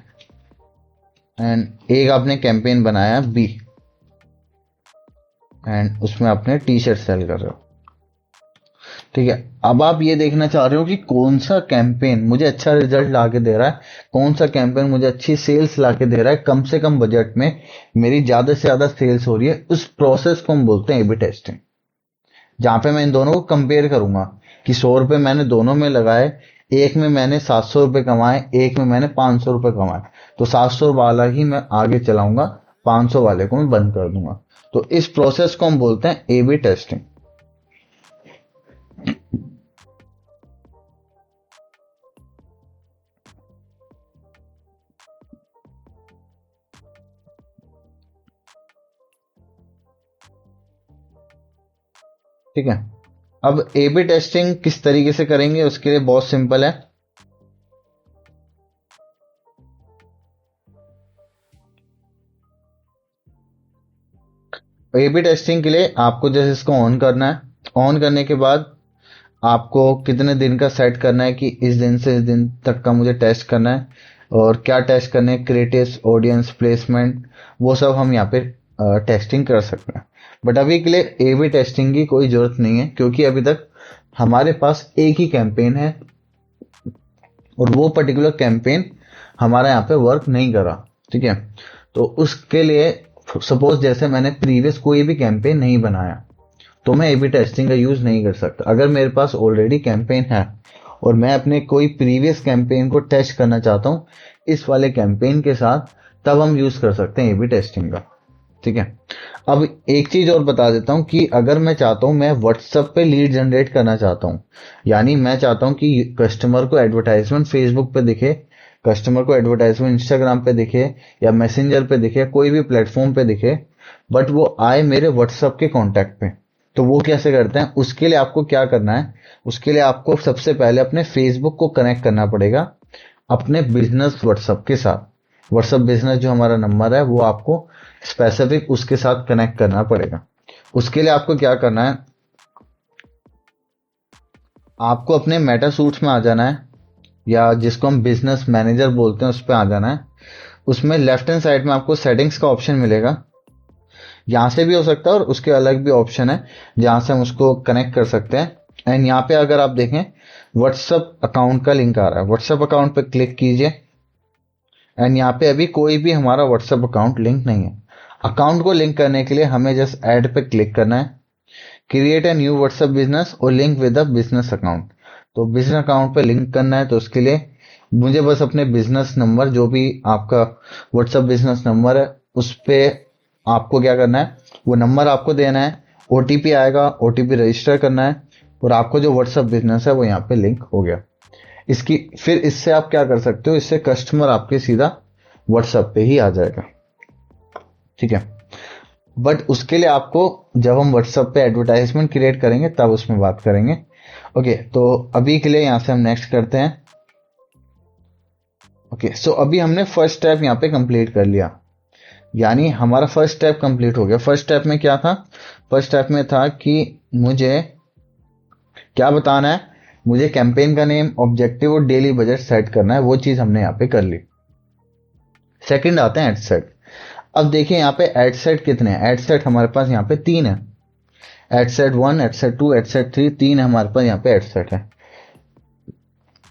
एंड एक आपने कैंपेन बनाया बी, एंड उसमें आपने टी शर्ट सेल कर रहे हो। ठीक है। अब आप ये देखना चाह रहे हो कि कौन सा कैंपेन मुझे अच्छा रिजल्ट ला के दे रहा है, कौन सा कैंपेन मुझे अच्छी सेल्स ला के दे रहा है, कम से कम बजट में मेरी ज्यादा से ज्यादा सेल्स हो रही है। उस प्रोसेस को हम बोलते हैं ए बी टेस्टिंग, जहां पे मैं इन दोनों को कंपेयर करूंगा कि 100 रुपए मैंने दोनों में लगाए, एक में मैंने 700 रुपए कमाए, एक में मैंने 500 रुपए कमाए, तो 700 वाला ही मैं आगे चलाऊंगा, 500 वाले को मैं बंद कर दूंगा। तो इस प्रोसेस को हम बोलते हैं ए बी टेस्टिंग। ठीक है। अब ए बी टेस्टिंग किस तरीके से करेंगे, उसके लिए बहुत सिंपल है। ए बी टेस्टिंग के लिए आपको जैसे इसको ऑन करना है, ऑन करने के बाद आपको कितने दिन का सेट करना है कि इस दिन से इस दिन तक का मुझे टेस्ट करना है, और क्या टेस्ट करने है, क्रिएटिव्स, ऑडियंस, प्लेसमेंट, वो सब हम यहाँ पे टेस्टिंग कर सकते हैं। बट अभी के लिए ए बी टेस्टिंग की कोई जरूरत नहीं है, क्योंकि अभी तक हमारे पास एक ही कैंपेन है और वो पर्टिकुलर कैंपेन हमारा यहाँ पे वर्क नहीं करा। ठीक है। तो उसके लिए सपोज जैसे मैंने प्रीवियस कोई भी कैंपेन नहीं बनाया, तो मैं ए बी टेस्टिंग का यूज नहीं कर सकता। अगर मेरे पास ऑलरेडी कैंपेन है और मैं अपने कोई प्रीवियस कैंपेन को टेस्ट करना चाहता हूँ इस वाले कैंपेन के साथ, तब हम यूज कर सकते हैं ए बी टेस्टिंग का। ठीक है। अब एक चीज और बता देता हूँ कि अगर मैं चाहता हूँ, मैं व्हाट्सएप पे लीड जनरेट करना चाहता हूँ, यानी मैं चाहता हूँ कि कस्टमर को एडवर्टाइजमेंट फेसबुक पे दिखे, कस्टमर को एडवर्टाइजमेंट इंस्टाग्राम पे दिखे, या मैसेंजर पे दिखे, कोई भी प्लेटफॉर्म पे दिखे, बट वो आए मेरे व्हाट्सएप के कॉन्टैक्ट पे, तो वो कैसे करते हैं? उसके लिए आपको क्या करना है, उसके लिए आपको सबसे पहले अपने फेसबुक को कनेक्ट करना पड़ेगा अपने बिजनेस व्हाट्सएप के साथ। व्हाट्सएप बिजनेस जो हमारा नंबर है वो आपको स्पेसिफिक उसके साथ कनेक्ट करना पड़ेगा। उसके लिए आपको क्या करना है, आपको अपने मेटा सूट्स में आ जाना है, या जिसको हम बिजनेस मैनेजर बोलते हैं उस पर आ जाना है। उसमें लेफ्ट हैंड साइड में आपको सेटिंग्स का ऑप्शन मिलेगा, यहाँ से भी हो सकता है और उसके अलग भी ऑप्शन है जहां से हम उसको कनेक्ट कर सकते हैं। एंड यहाँ पे अगर आप देखें व्हाट्सएप अकाउंट का लिंक आ रहा है, व्हाट्सएप अकाउंट पे क्लिक कीजिए। एंड यहाँ पे अभी कोई भी हमारा व्हाट्सएप अकाउंट लिंक नहीं है। अकाउंट को लिंक करने के लिए हमें जस्ट ऐड पे क्लिक करना है, create a new WhatsApp business और link with a business account. तो बिजनेस अकाउंट पे लिंक करना है, तो उसके लिए मुझे बस अपने बिजनेस नंबर, जो भी आपका व्हाट्सएप बिजनेस नंबर है, उस पे आपको क्या करना है, वो नंबर आपको देना है, ओटीपी आएगा, ओटीपी रजिस्टर करना है, और आपको जो व्हाट्सएप बिजनेस है वो यहाँ पे लिंक हो गया। इसकी फिर इससे आप क्या कर सकते हो, इससे कस्टमर आपके सीधा व्हाट्सएप पे ही आ जाएगा। ठीक है। बट उसके लिए आपको, जब हम व्हाट्सएप पे एडवर्टाइजमेंट क्रिएट करेंगे तब उसमें बात करेंगे। ओके, तो अभी के लिए यहाँ से हम नेक्स्ट करते हैं। ओके, सो अभी हमने फर्स्ट स्टेप यहाँ पे कंप्लीट कर लिया, यानी हमारा फर्स्ट स्टेप कंप्लीट हो गया। फर्स्ट स्टेप में क्या था? फर्स्ट स्टेप में था कि मुझे क्या बताना है, मुझे कैंपेन का नेम, ऑब्जेक्टिव और डेली बजट सेट करना है, वो चीज हमने यहाँ पे कर ली। सेकंड आते हैं एड सेट। अब देखिए यहाँ पे एड सेट कितने हैं, एड सेट हमारे पास यहाँ पे 3 है। Ad set 1, ad set 2, ad set 3, 3 हमारे पास यहाँ पे एड सेट है।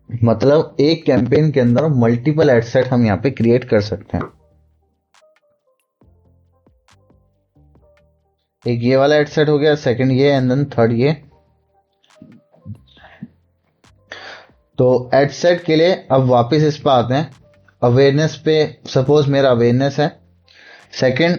मतलब एक कैंपेन के अंदर मल्टीपल एड सेट हम यहाँ पे क्रिएट कर सकते हैं। एक ये वाला एड सेट हो गया, सेकंड ये, एंड देन थर्ड ये। तो एड सेट के लिए अब वापस इस पर आते हैं, अवेयरनेस पे। सपोज मेरा अवेयरनेस है। सेकंड,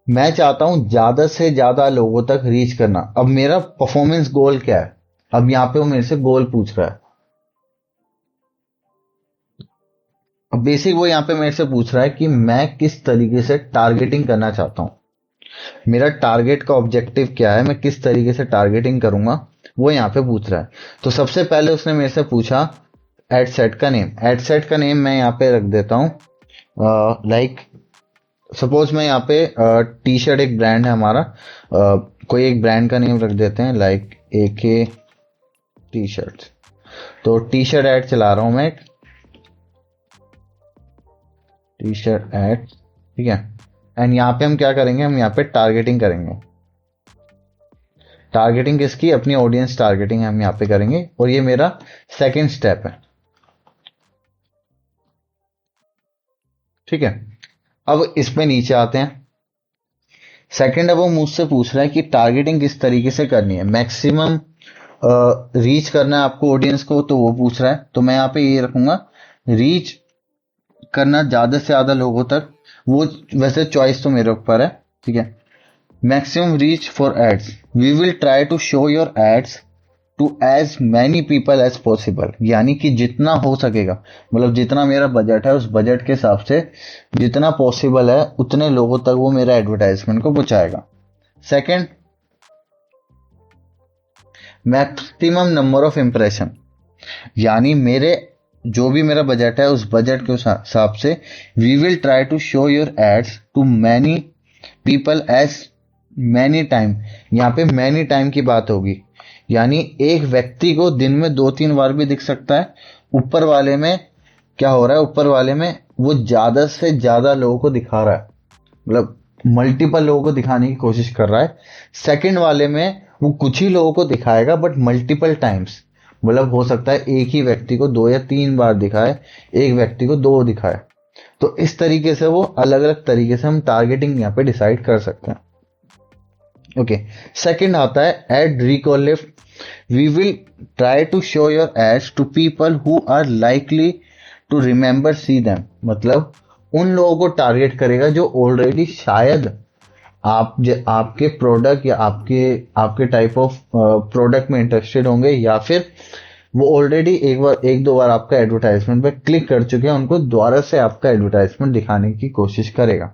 मैं चाहता हूं ज्यादा से ज्यादा लोगों तक रीच करना। अब मेरा परफॉर्मेंस गोल क्या है? अब यहाँ पे वो मेरे से गोल पूछ रहा है। अब बेसिक वो यहाँ पे मेरे से पूछ रहा है कि मैं किस तरीके से टारगेटिंग करना चाहता हूँ, मेरा टारगेट का ऑब्जेक्टिव क्या है, मैं किस तरीके से टारगेटिंग करूंगा, वो यहाँ पे पूछ रहा है। तो सबसे पहले उसने मेरे से पूछा एड सेट का नेम। एड सेट का नेम मैं यहाँ पे रख देता हूँ, लाइक सपोज मैं यहाँ पे टी शर्ट एक ब्रांड है हमारा, कोई एक ब्रांड का नेम रख देते हैं, लाइक AK टी शर्ट। तो टी शर्ट एड चला रहा हूं मैं, एक टी शर्ट एड। ठीक है। एंड यहाँ पे हम क्या करेंगे, हम यहाँ पे टारगेटिंग करेंगे। टारगेटिंग किसकी? अपनी ऑडियंस टारगेटिंग हम यहाँ पे करेंगे, और ये मेरा सेकेंड स्टेप है। ठीक है, अब इसमें नीचे आते हैं। सेकंड है वो मुझसे पूछ रहा है कि टारगेटिंग किस तरीके से करनी है, मैक्सिमम रीच करना है आपको ऑडियंस को, तो वो पूछ रहा है। तो मैं यहाँ पे ये रखूंगा, रीच करना ज्यादा से ज्यादा लोगों तक। वो वैसे चॉइस तो मेरे ऊपर है, ठीक है। Maximum reach for ads, we will try to show your ads to as many people as possible, यानी कि जितना हो सकेगा, मतलब जितना मेरा बजट है उस बजट के हिसाब से जितना पॉसिबल है उतने लोगों तक वो मेरा एडवर्टाइजमेंट को पहुंचाएगा। Second, maximum number of impression, यानी मेरे जो भी मेरा बजट है उस बजट के हिसाब से we will try to show your ads to many people as many time. यहाँ पे मैनी टाइम की बात होगी, यानी एक व्यक्ति को दिन में 2-3 बार भी दिख सकता है। ऊपर वाले में क्या हो रहा है, ऊपर वाले में वो ज्यादा से ज्यादा लोगों को दिखा रहा है, मतलब मल्टीपल लोगों को दिखाने की कोशिश कर रहा है। सेकंड वाले में वो कुछ ही लोगों को दिखाएगा बट मल्टीपल टाइम्स, मतलब हो सकता है एक ही व्यक्ति को 2 या 3 बार दिखाए, एक व्यक्ति को 2 दिखाए। तो इस तरीके से वो अलग अलग तरीके से हम टारगेटिंग यहाँ पे डिसाइड कर सकते हैं। ओके, सेकंड आता है ad recall lift, we will try to show your ads to people who are likely to remember see them, मतलब उन लोगों को टारगेट करेगा जो ऑलरेडी शायद आपके प्रोडक्ट या आपके टाइप ऑफ प्रोडक्ट में इंटरेस्टेड होंगे, या फिर वो ऑलरेडी एक दो बार आपका एडवर्टाइजमेंट पे क्लिक कर चुके हैं, उनको दोबारा से आपका एडवर्टाइजमेंट दिखाने की कोशिश करेगा।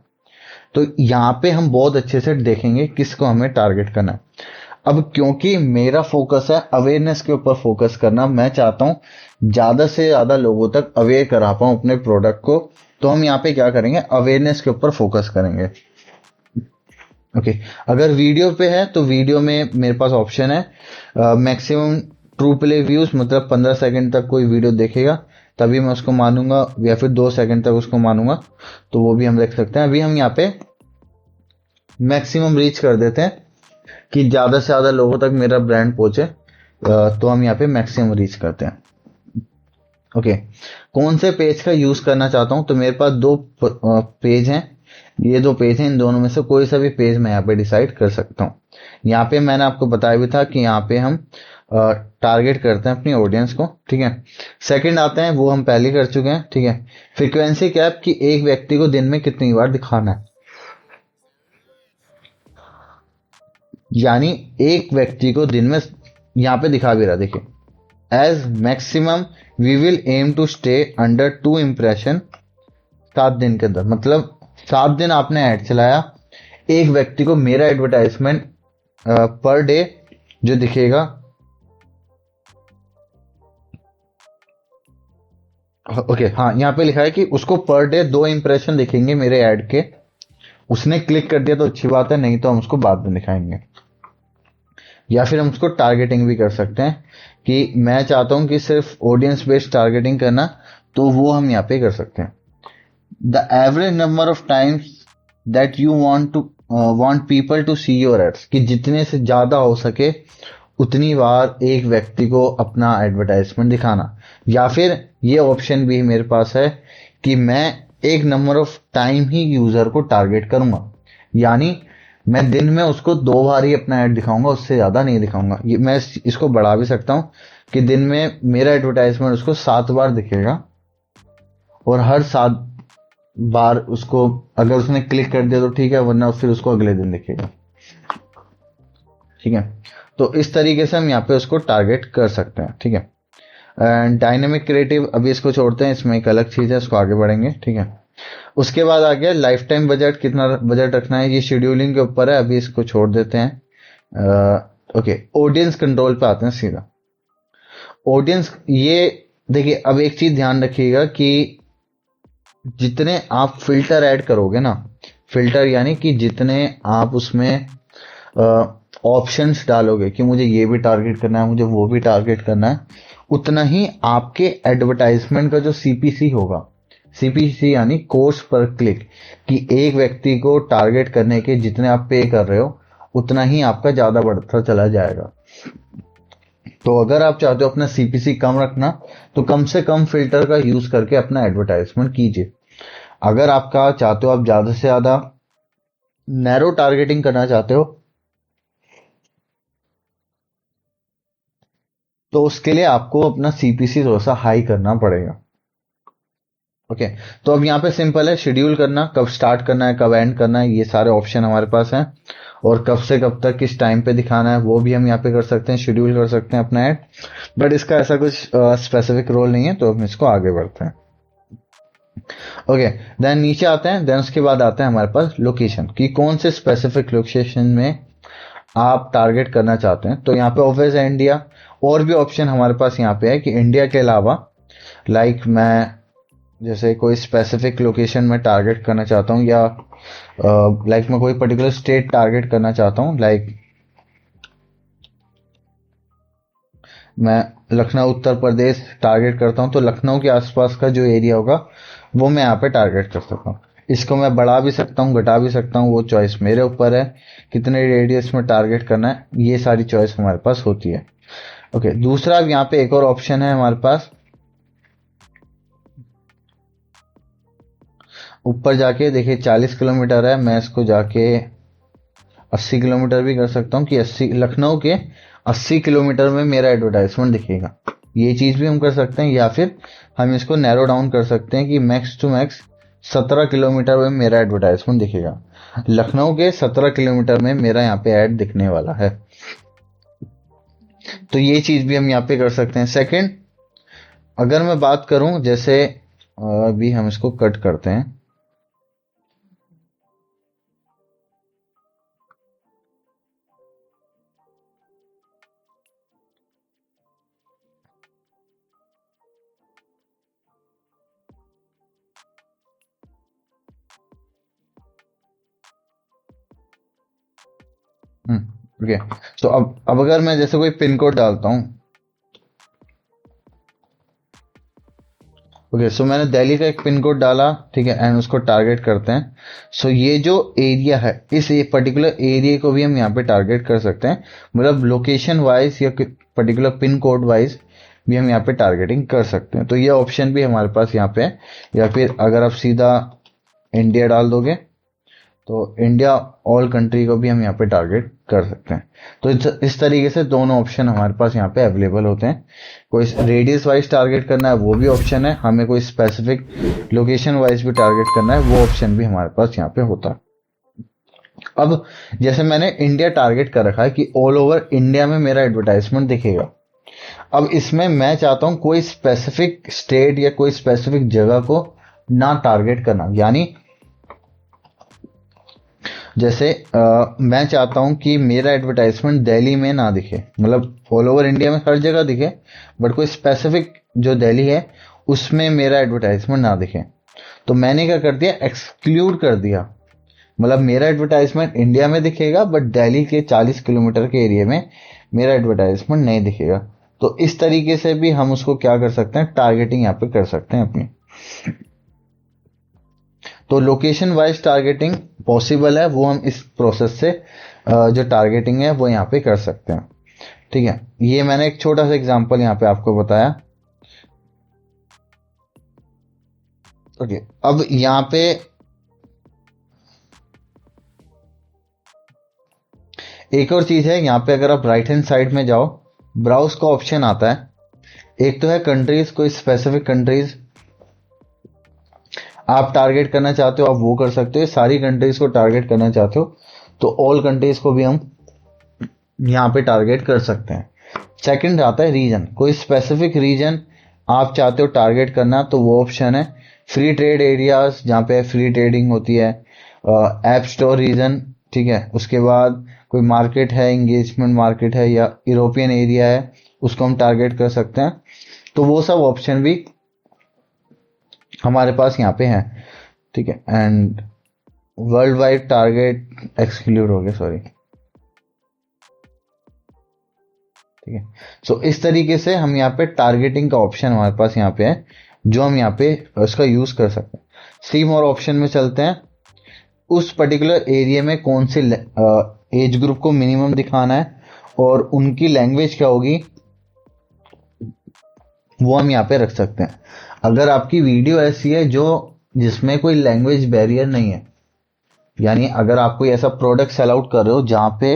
तो यहाँ पे हम बहुत अच्छे से देखेंगे किसको हमें टारगेट करना है। अब क्योंकि मेरा फोकस है अवेयरनेस के ऊपर फोकस करना, मैं चाहता हूं ज्यादा से ज्यादा लोगों तक अवेयर करा पाऊं अपने प्रोडक्ट को, तो हम यहाँ पे क्या करेंगे, अवेयरनेस के ऊपर फोकस करेंगे। ओके, अगर वीडियो पे है तो वीडियो में मेरे पास ऑप्शन है मैक्सिमम ट्रू प्ले व्यूज, मतलब 15 सेकंड तक कोई वीडियो देखेगा तभी मैं उसको मानूंगा, या फिर 2 सेकंड तक उसको मानूंगा, तो वो भी हम देख सकते हैं। अभी हम यहाँ पे मैक्सिमम रीच कर देते हैं कि ज्यादा से ज्यादा लोगों तक मेरा ब्रांड पहुंचे, तो हम यहाँ पे मैक्सिमम रीच करते हैं। ओके, कौन से पेज का यूज करना चाहता हूं, तो मेरे पास 2 पेज हैं, ये 2 पेज हैं, इन दोनों में से कोई सा भी पेज मैं यहाँ पे डिसाइड कर सकता हूँ। यहाँ पे मैंने आपको बताया भी था कि यहाँ पे हम टारगेट करते हैं अपनी ऑडियंस को, ठीक है। सेकंड आते हैं, वो हम पहले कर चुके हैं, ठीक है, फ्रीक्वेंसी कैप, कि एक व्यक्ति को दिन में कितनी बार दिखाना है, यानी एक व्यक्ति को दिन में, यहाँ पे दिखा भी रहा, देखिए, as maximum we will aim to stay under 2 impression 7 दिन के अंदर, मतलब 7 दिन आपने ऐड चलाया, एक व्यक्ति को मेरा एडवर्टाइजमेंट पर डे जो दिखेगा, ओके हाँ, यहाँ पे लिखा है कि उसको पर डे 2 इंप्रेशन दिखेंगे मेरे ऐड के। उसने क्लिक कर दिया तो अच्छी बात है, नहीं तो हम उसको बाद में दिखाएंगे। या फिर हम उसको टारगेटिंग भी कर सकते हैं कि मैं चाहता हूं कि सिर्फ ऑडियंस बेस्ड टारगेटिंग करना, तो वो हम यहाँ पे कर सकते हैं। The average number of times that you want people to see your ads, कि जितने से ज्यादा हो सके उतनी बार एक व्यक्ति को अपना एडवर्टाइजमेंट दिखाना। या फिर ये ऑप्शन भी मेरे पास है कि मैं एक number of time he user को टारगेट करूंगा, यानी मैं दिन में उसको 2 बार ही अपना ऐड दिखाऊंगा, उससे ज्यादा नहीं दिखाऊंगा। ये मैं इसको बढ़ा भी सकता हूं कि दिन में मेरा एडवर्टाइजमेंट उसको 7 बार दिखेगा, और हर 7 बार उसको अगर उसने क्लिक कर दिया तो ठीक है, वरना फिर उसको अगले दिन दिखेगा, ठीक है। तो इस तरीके से हम यहाँ पे उसको टारगेट कर सकते हैं, ठीक है। एंड डायनेमिक क्रिएटिव अभी इसको छोड़ते हैं, इसमें एक अलग चीज है, इसको आगे बढ़ेंगे, ठीक है। उसके बाद आ गया लाइफ टाइम बजट, कितना बजट रखना है, ये शेड्यूलिंग के ऊपर है, अभी इसको छोड़ देते हैं। ओके, ऑडियंस कंट्रोल पे आते हैं सीधा। ऑडियंस, ये देखिए, अब एक चीज ध्यान रखिएगा कि जितने आप फिल्टर ऐड करोगे ना, फिल्टर यानी कि जितने आप उसमें ऑप्शंस डालोगे कि मुझे ये भी टारगेट करना है, मुझे वो भी टारगेट करना है, उतना ही आपके एडवर्टाइजमेंट का जो सीपीसी होगा, सीपीसी यानी कॉस्ट पर क्लिक, कि एक व्यक्ति को टारगेट करने के जितने आप पे कर रहे हो उतना ही आपका ज़्यादा बढ़ता चला जाएगा। तो अगर आप चाहते हो अपना सीपीसी कम रखना, तो कम से कम फिल्टर का यूज करके अपना एडवर्टाइजमेंट कीजिए। अगर आपका चाहते हो आप ज़्यादा से ज़्यादा नैरो टारगेटिंग करना चाहते हो, तो उसके लिए आपको अपना सीपीसी थोड़ा सा हाई करना पड़ेगा। ओके, तो अब यहाँ पे सिंपल है, शेड्यूल करना, कब स्टार्ट करना है कब एंड करना है, ये सारे ऑप्शन हमारे पास हैं। और कब से कब तक किस टाइम पे दिखाना है वो भी हम यहाँ पे कर सकते हैं, शेड्यूल कर सकते हैं अपना ऐड। बट इसका ऐसा कुछ स्पेसिफिक रोल नहीं है, तो हम इसको आगे बढ़ते हैं। ओके, देन नीचे आते हैं, देन उसके बाद आता है हमारे पास लोकेशन, कि कौन से स्पेसिफिक लोकेशन में आप टारगेट करना चाहते हैं। तो यहाँ पे ऑब्वियस है इंडिया। और भी ऑप्शन हमारे पास यहाँ पे है कि इंडिया के अलावा, लाइक मैं जैसे कोई स्पेसिफिक लोकेशन में टारगेट करना चाहता हूँ, या लाइक मैं कोई पर्टिकुलर स्टेट टारगेट करना चाहता हूँ, लाइक मैं लखनऊ उत्तर प्रदेश टारगेट करता हूँ, तो लखनऊ के आसपास का जो एरिया होगा वो मैं यहाँ पे टारगेट कर सकता हूँ। इसको मैं बढ़ा भी सकता हूँ, घटा भी सकता हूँ, वो चॉइस मेरे ऊपर है कितने रेडियस में टारगेट करना है, ये सारी चॉइस हमारे पास होती है। ओके, दूसरा अब यहाँ पे एक और ऑप्शन है हमारे पास, ऊपर जाके देखिए 40 किलोमीटर है, मैं इसको जाके 80 किलोमीटर भी कर सकता हूँ, कि 80 लखनऊ के 80 किलोमीटर में मेरा एडवर्टाइजमेंट दिखेगा। ये चीज़ भी हम कर सकते हैं, या फिर हम इसको नैरो डाउन कर सकते हैं कि मैक्स टू मैक्स 17 किलोमीटर में मेरा एडवर्टाइजमेंट दिखेगा। लखनऊ के 17 किलोमीटर में मेरा यहाँ पे ऐड दिखने वाला है। तो ये चीज़ भी हम यहाँ पे कर सकते हैं। सेकंड, अगर मैं बात करूं, जैसे अभी हम इसको कट करते हैं। ओके, तो अब अगर मैं जैसे कोई पिन कोड डालता हूँ, ओके, सो मैंने दिल्ली का एक पिन कोड डाला, ठीक है, एंड उसको टारगेट करते हैं। सो ये जो एरिया है, इस पर्टिकुलर एरिया को भी हम यहाँ पे टारगेट कर सकते हैं, मतलब लोकेशन वाइज या पर्टिकुलर पिन कोड वाइज भी हम यहाँ पे टारगेटिंग कर सकते हैं। तो ये ऑप्शन भी हमारे पास यहाँ पे है। या फिर अगर आप सीधा इंडिया डाल दोगे, तो इंडिया ऑल कंट्री को भी हम यहाँ पे टारगेट कर सकते हैं। तो इस तरीके से दोनों ऑप्शन हमारे पास यहाँ पे अवेलेबल होते हैं। कोई रेडियस वाइज टारगेट करना है वो भी ऑप्शन है, हमें कोई स्पेसिफिक लोकेशन वाइज भी टारगेट करना है वो ऑप्शन भी हमारे पास यहाँ पे होता है। अब जैसे मैंने इंडिया टारगेट कर रखा है कि ऑल ओवर इंडिया में मेरा एडवर्टाइजमेंट दिखेगा। अब इसमें मैं चाहता हूं कोई स्पेसिफिक स्टेट या कोई स्पेसिफिक जगह को ना टारगेट करना, यानी जैसे मैं चाहता हूं कि मेरा एडवर्टाइजमेंट दिल्ली में ना दिखे, मतलब ऑल ओवर इंडिया में हर जगह दिखे, बट कोई स्पेसिफिक जो दिल्ली है उसमें मेरा एडवर्टाइजमेंट ना दिखे। तो मैंने क्या कर दिया, एक्सक्लूड कर दिया, मतलब मेरा एडवर्टाइजमेंट इंडिया में दिखेगा बट दिल्ली के 40 किलोमीटर के एरिया में मेरा एडवर्टाइजमेंट नहीं दिखेगा। तो इस तरीके से भी हम उसको क्या कर सकते हैं, टारगेटिंग यहाँ पे कर सकते हैं अपनी। तो लोकेशन वाइज टारगेटिंग पॉसिबल है, वो हम इस प्रोसेस से जो टारगेटिंग है वो यहाँ पे कर सकते हैं। ठीक है, ये मैंने एक छोटा सा एग्जांपल यहाँ पे आपको बताया। ओके, अब यहाँ पे एक और चीज है, यहाँ पे अगर आप राइट हैंड साइड में जाओ, ब्राउज का ऑप्शन आता है। एक तो है कंट्रीज, कोई स्पेसिफिक कंट्रीज आप टारगेट करना चाहते हो आप वो कर सकते हो, सारी कंट्रीज को टारगेट करना चाहते हो तो ऑल कंट्रीज को भी हम यहाँ पे टारगेट कर सकते हैं। सेकंड आता है रीजन, कोई स्पेसिफिक रीजन आप चाहते हो टारगेट करना, तो वो ऑप्शन है फ्री ट्रेड एरियाज, जहाँ पे फ्री ट्रेडिंग होती है, ऐप स्टोर रीजन, ठीक है, उसके बाद कोई मार्केट है, इंगेजमेंट मार्केट है या यूरोपियन एरिया है, उसको हम टारगेट कर सकते हैं। तो वो सब ऑप्शन भी हमारे पास यहाँ पे है, ठीक है। And world wide target exclude हो गया, सॉरी, ठीक है। सो इस तरीके से हम यहाँ पे टारगेटिंग का ऑप्शन हमारे पास यहाँ पे है, जो हम यहाँ पे उसका यूज कर सकते हैं। सी मोर ऑप्शन में चलते हैं, उस पर्टिकुलर एरिया में कौन सी एज ग्रुप को मिनिमम दिखाना है और उनकी लैंग्वेज क्या होगी वो हम यहाँ पे रख सकते हैं। अगर आपकी वीडियो ऐसी है जो जिसमें कोई लैंग्वेज बैरियर नहीं है, यानी अगर आप कोई ऐसा प्रोडक्ट सेल आउट कर रहे हो जहाँ पे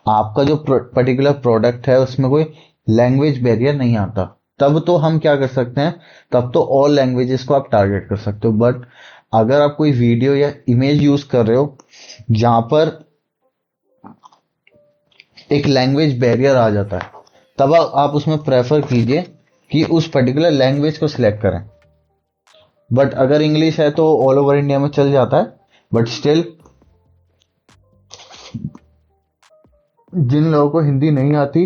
आपका जो पर्टिकुलर प्रोडक्ट है उसमें कोई लैंग्वेज बैरियर नहीं आता, तब तो हम क्या कर सकते हैं, तब तो ऑल लैंग्वेजेस को आप टारगेट कर सकते हो। बट अगर आप कोई वीडियो या इमेज यूज कर रहे हो जहां पर एक लैंग्वेज बैरियर आ जाता है, तब आप उसमें प्रेफर कीजिए कि उस पर्टिकुलर लैंग्वेज को सिलेक्ट करें। बट अगर इंग्लिश है तो ऑल ओवर इंडिया में चल जाता है, बट स्टिल जिन लोगों को हिंदी नहीं आती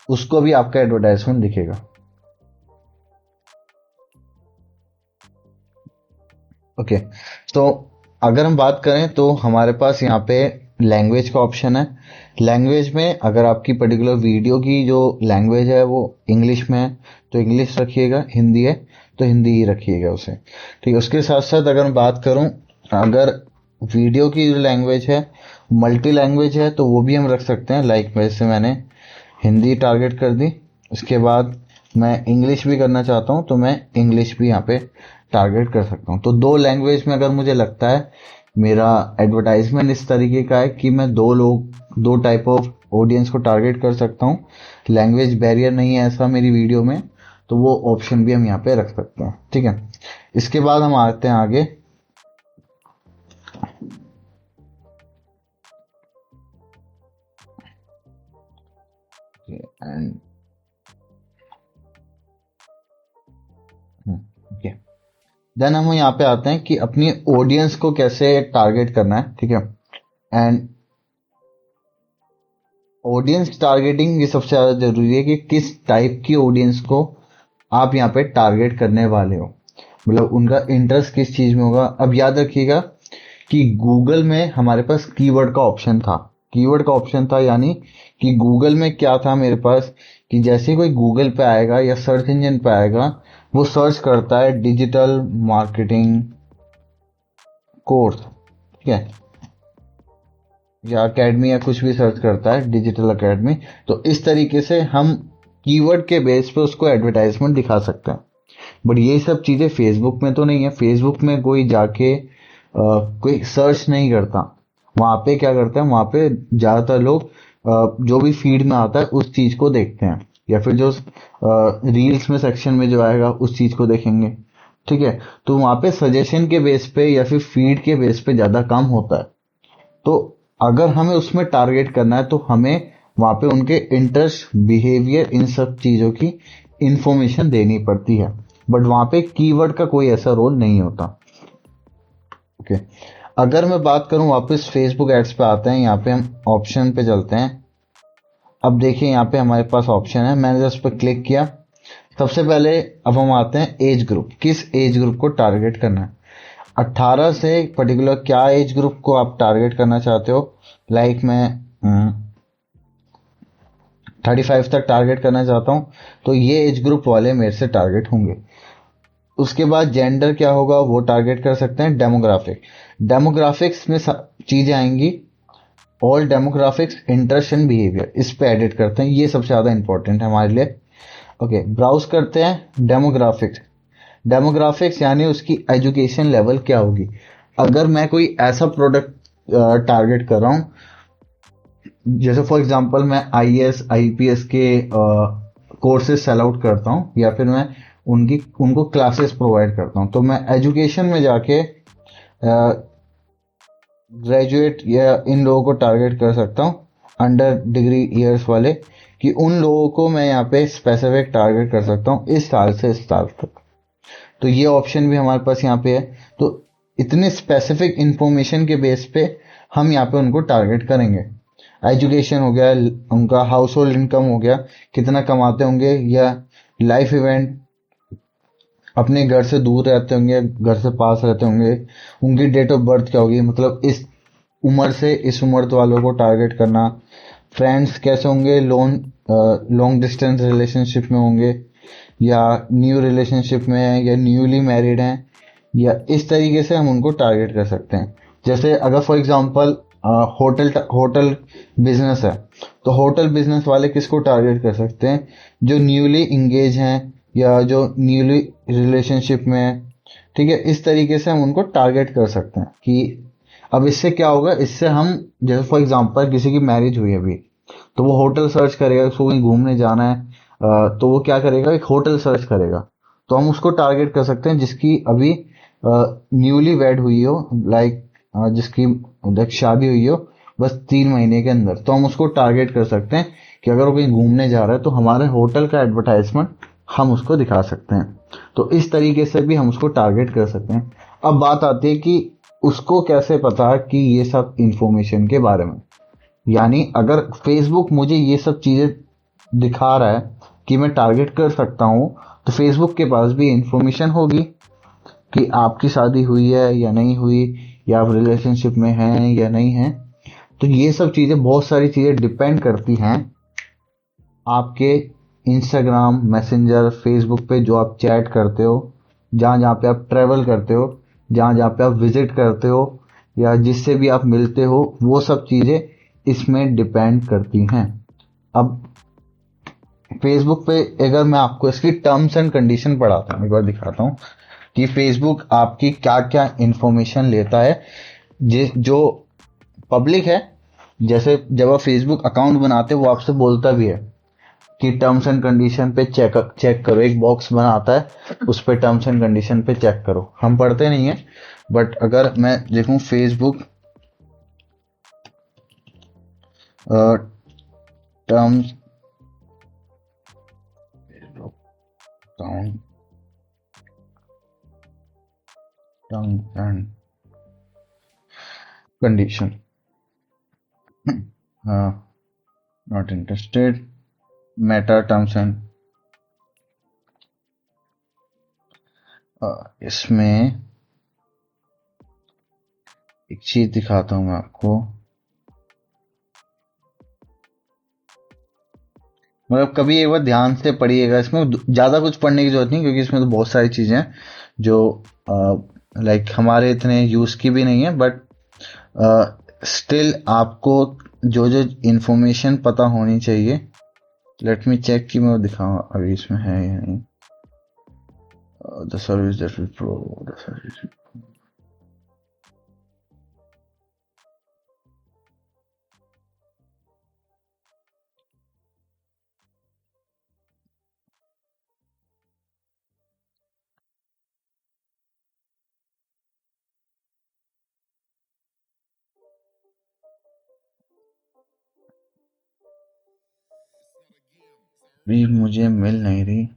उसको भी आपका एडवर्टाइजमेंट दिखेगा। ओके, तो अगर हम बात करें तो हमारे पास यहाँ पे लैंग्वेज का ऑप्शन है। लैंग्वेज में अगर आपकी पर्टिकुलर वीडियो की जो लैंग्वेज है वो इंग्लिश में है तो इंग्लिश रखिएगा, हिंदी है तो हिंदी ही रखिएगा उसे। ठीक है, उसके साथ साथ अगर मैं बात करूं, अगर वीडियो की जो लैंग्वेज है मल्टी लैंग्वेज है तो वो भी हम रख सकते हैं। लाइक वैसे मैंने हिंदी टारगेट कर दी, उसके बाद मैं इंग्लिश भी करना चाहता हूँ तो मैं इंग्लिश भी यहाँ पे टारगेट कर सकता हूँ। तो दो लैंग्वेज में अगर मुझे लगता है मेरा एडवर्टाइजमेंट इस तरीके का है कि मैं दो टाइप ऑफ ऑडियंस को टारगेट कर सकता हूँ, लैंग्वेज बैरियर नहीं है ऐसा मेरी वीडियो में, तो वो ऑप्शन भी हम यहाँ पे रख सकते हैं। ठीक है, इसके बाद हम आते हैं आगे। एंड ओके, देन हम यहाँ पे आते हैं कि अपनी ऑडियंस को कैसे टारगेट करना है। ठीक है, एंड ऑडियंस टारगेटिंग ये सबसे ज्यादा जरूरी है कि किस टाइप की ऑडियंस को आप यहाँ पे टारगेट करने वाले हो, मतलब उनका इंटरेस्ट किस चीज में होगा। अब याद रखिएगा कि गूगल में हमारे पास कीवर्ड का ऑप्शन था, कीवर्ड का ऑप्शन था, यानी कि गूगल में क्या था मेरे पास कि जैसे कोई गूगल पे आएगा या सर्च इंजन पे आएगा वो सर्च करता है डिजिटल मार्केटिंग कोर्स, ठीक है, या एकेडमी या कुछ भी सर्च करता है डिजिटल एकेडमी, तो इस तरीके से हम कीवर्ड के बेस पे उसको एडवर्टाइजमेंट दिखा सकते हैं। बट ये सब चीजें फेसबुक में तो नहीं है, फेसबुक में कोई जाके कोई सर्च नहीं करता, वहां पे क्या करते हैं, वहां पे ज्यादातर लोग जो भी फीड में आता है उस चीज को देखते हैं, या फिर जो रील्स में सेक्शन में जो आएगा उस चीज को देखेंगे। ठीक है, तो वहां पे सजेशन के बेस पे या फिर फीड के बेस पे ज्यादा काम होता है। तो अगर हमें उसमें टारगेट करना है तो हमें वहां पे उनके इंटरेस्ट, बिहेवियर, इन सब चीजों की इंफॉर्मेशन देनी पड़ती है, बट वहां पे कीवर्ड का कोई ऐसा रोल नहीं होता। ओके, अगर मैं बात करूं वापस फेसबुक एड्स पे आते हैं, यहाँ पे हम ऑप्शन पे चलते हैं। अब देखिए यहाँ पे हमारे पास ऑप्शन है, मैंने जस्ट पर क्लिक किया। सबसे पहले अब हम आते हैं एज ग्रुप, किस एज ग्रुप को टारगेट करना है। 18 से पर्टिकुलर क्या एज ग्रुप को आप टारगेट करना चाहते हो, लाइक मैं 35 तक टारगेट करना चाहता हूं तो ये एज ग्रुप वाले मेरे से टारगेट होंगे। उसके बाद जेंडर क्या होगा वो टारगेट कर सकते हैं। डेमोग्राफिक्स में चीजें आएंगी, all demographics, interest and behaviour, इस पे एडिट करते हैं, ये सबसे ज्यादा इंपॉर्टेंट है हमारे लिए। ओके, ब्राउज करते हैं डेमोग्राफिक्स। डेमोग्राफिक्स यानी उसकी एजुकेशन लेवल क्या होगी। अगर मैं कोई ऐसा प्रोडक्ट टारगेट कर रहा हूं, जैसे फॉर एग्जांपल मैं आईएएस आईपीएस के कोर्सेज सेल आउट करता हूं या फिर मैं उनको क्लासेस प्रोवाइड करता हूं, तो मैं एजुकेशन में जाके ग्रेजुएट या इन लोगों को टारगेट कर सकता हूं, अंडर डिग्री ईयर्स वाले, कि उन लोगों को मैं यहाँ पे स्पेसिफिक टारगेट कर सकता हूँ इस साल से इस साल तक। तो ये ऑप्शन भी हमारे पास यहाँ पे है। तो इतने स्पेसिफिक इंफॉर्मेशन के बेस पे हम यहाँ पे उनको टारगेट करेंगे। एजुकेशन हो गया, उनका हाउस होल्ड इनकम हो गया, कितना कमाते होंगे, या लाइफ इवेंट, अपने घर से दूर रहते होंगे, घर से पास रहते होंगे, उनकी डेट ऑफ बर्थ क्या होगी, मतलब इस उम्र से इस उम्र वालों को टारगेट करना। फ्रेंड्स कैसे होंगे, लॉन्ग डिस्टेंस रिलेशनशिप में होंगे या न्यू रिलेशनशिप में है या न्यूली मैरिड हैं या इस तरीके से हम उनको टारगेट कर सकते हैं। जैसे अगर for example hotel hotel business है, तो होटल बिजनेस वाले किसको टारगेट कर सकते हैं? जो न्यूली इंगेज हैं या जो न्यूली रिलेशनशिप में है। ठीक है, इस तरीके से हम उनको टारगेट कर सकते हैं कि अब इससे क्या होगा, इससे हम जैसे फॉर एग्जांपल किसी की मैरिज हुई अभी, तो वो होटल सर्च करेगा, उसको कहीं घूमने जाना है, तो वो क्या करेगा, एक होटल सर्च करेगा। तो हम उसको टारगेट कर सकते हैं जिसकी अभी न्यूली वेड हुई हो, लाइक जिसकी लाइक शादी हुई हो बस 3 महीने के अंदर, तो हम उसको टारगेट कर सकते हैं कि अगर वो कहीं घूमने जा रहा है तो हमारे होटल का एडवर्टाइजमेंट हम उसको दिखा सकते हैं। तो इस तरीके से भी हम उसको टारगेट कर सकते हैं। अब बात आती है कि उसको कैसे पता कि ये सब इंफॉर्मेशन के बारे में, यानी अगर फेसबुक मुझे ये सब चीजें दिखा रहा है कि मैं टारगेट कर सकता हूं, तो फेसबुक के पास भी इंफॉर्मेशन होगी कि आपकी शादी हुई है या नहीं हुई, या आप रिलेशनशिप में हैं या नहीं हैं। तो ये सब चीजें, बहुत सारी चीजें डिपेंड करती हैं आपके इंस्टाग्राम, मैसेंजर, फेसबुक पे जो आप चैट करते हो, जहाँ जहाँ पे आप ट्रैवल करते हो, जहाँ जहाँ पे आप विजिट करते हो, या जिससे भी आप मिलते हो, वो सब चीजें इसमें डिपेंड करती हैं। अब फेसबुक पे अगर मैं आपको इसकी टर्म्स एंड कंडीशन पढ़ाता हूँ, एक बार दिखाता हूँ कि फेसबुक आपकी क्या क्या इंफॉर्मेशन लेता है। जो पब्लिक है, जैसे जब आप फेसबुक अकाउंट बनाते हो वो आपसे बोलता भी है कि टर्म्स एंड कंडीशन पे चेक चेक करो, एक बॉक्स बनाता है उस पे टर्म्स एंड कंडीशन पे चेक करो। हम पढ़ते नहीं है, बट अगर मैं देखूं Facebook terms terms and condition, not interested, Meta terms and, इसमें एक चीज दिखाता हूँ मैं आपको। मतलब कभी एक बार ध्यान से पढ़िएगा, इसमें ज्यादा कुछ पढ़ने की जरूरत नहीं, क्योंकि इसमें तो बहुत सारी चीजें हैं जो लाइक हमारे इतने यूज की भी नहीं है, बट स्टिल आपको जो जो इंफॉर्मेशन पता होनी चाहिए। लेट मी चेक कि मैं दिखाऊं अभी इसमें है या नहीं। The service that will provide the service. भी मुझे मिल नहीं रही।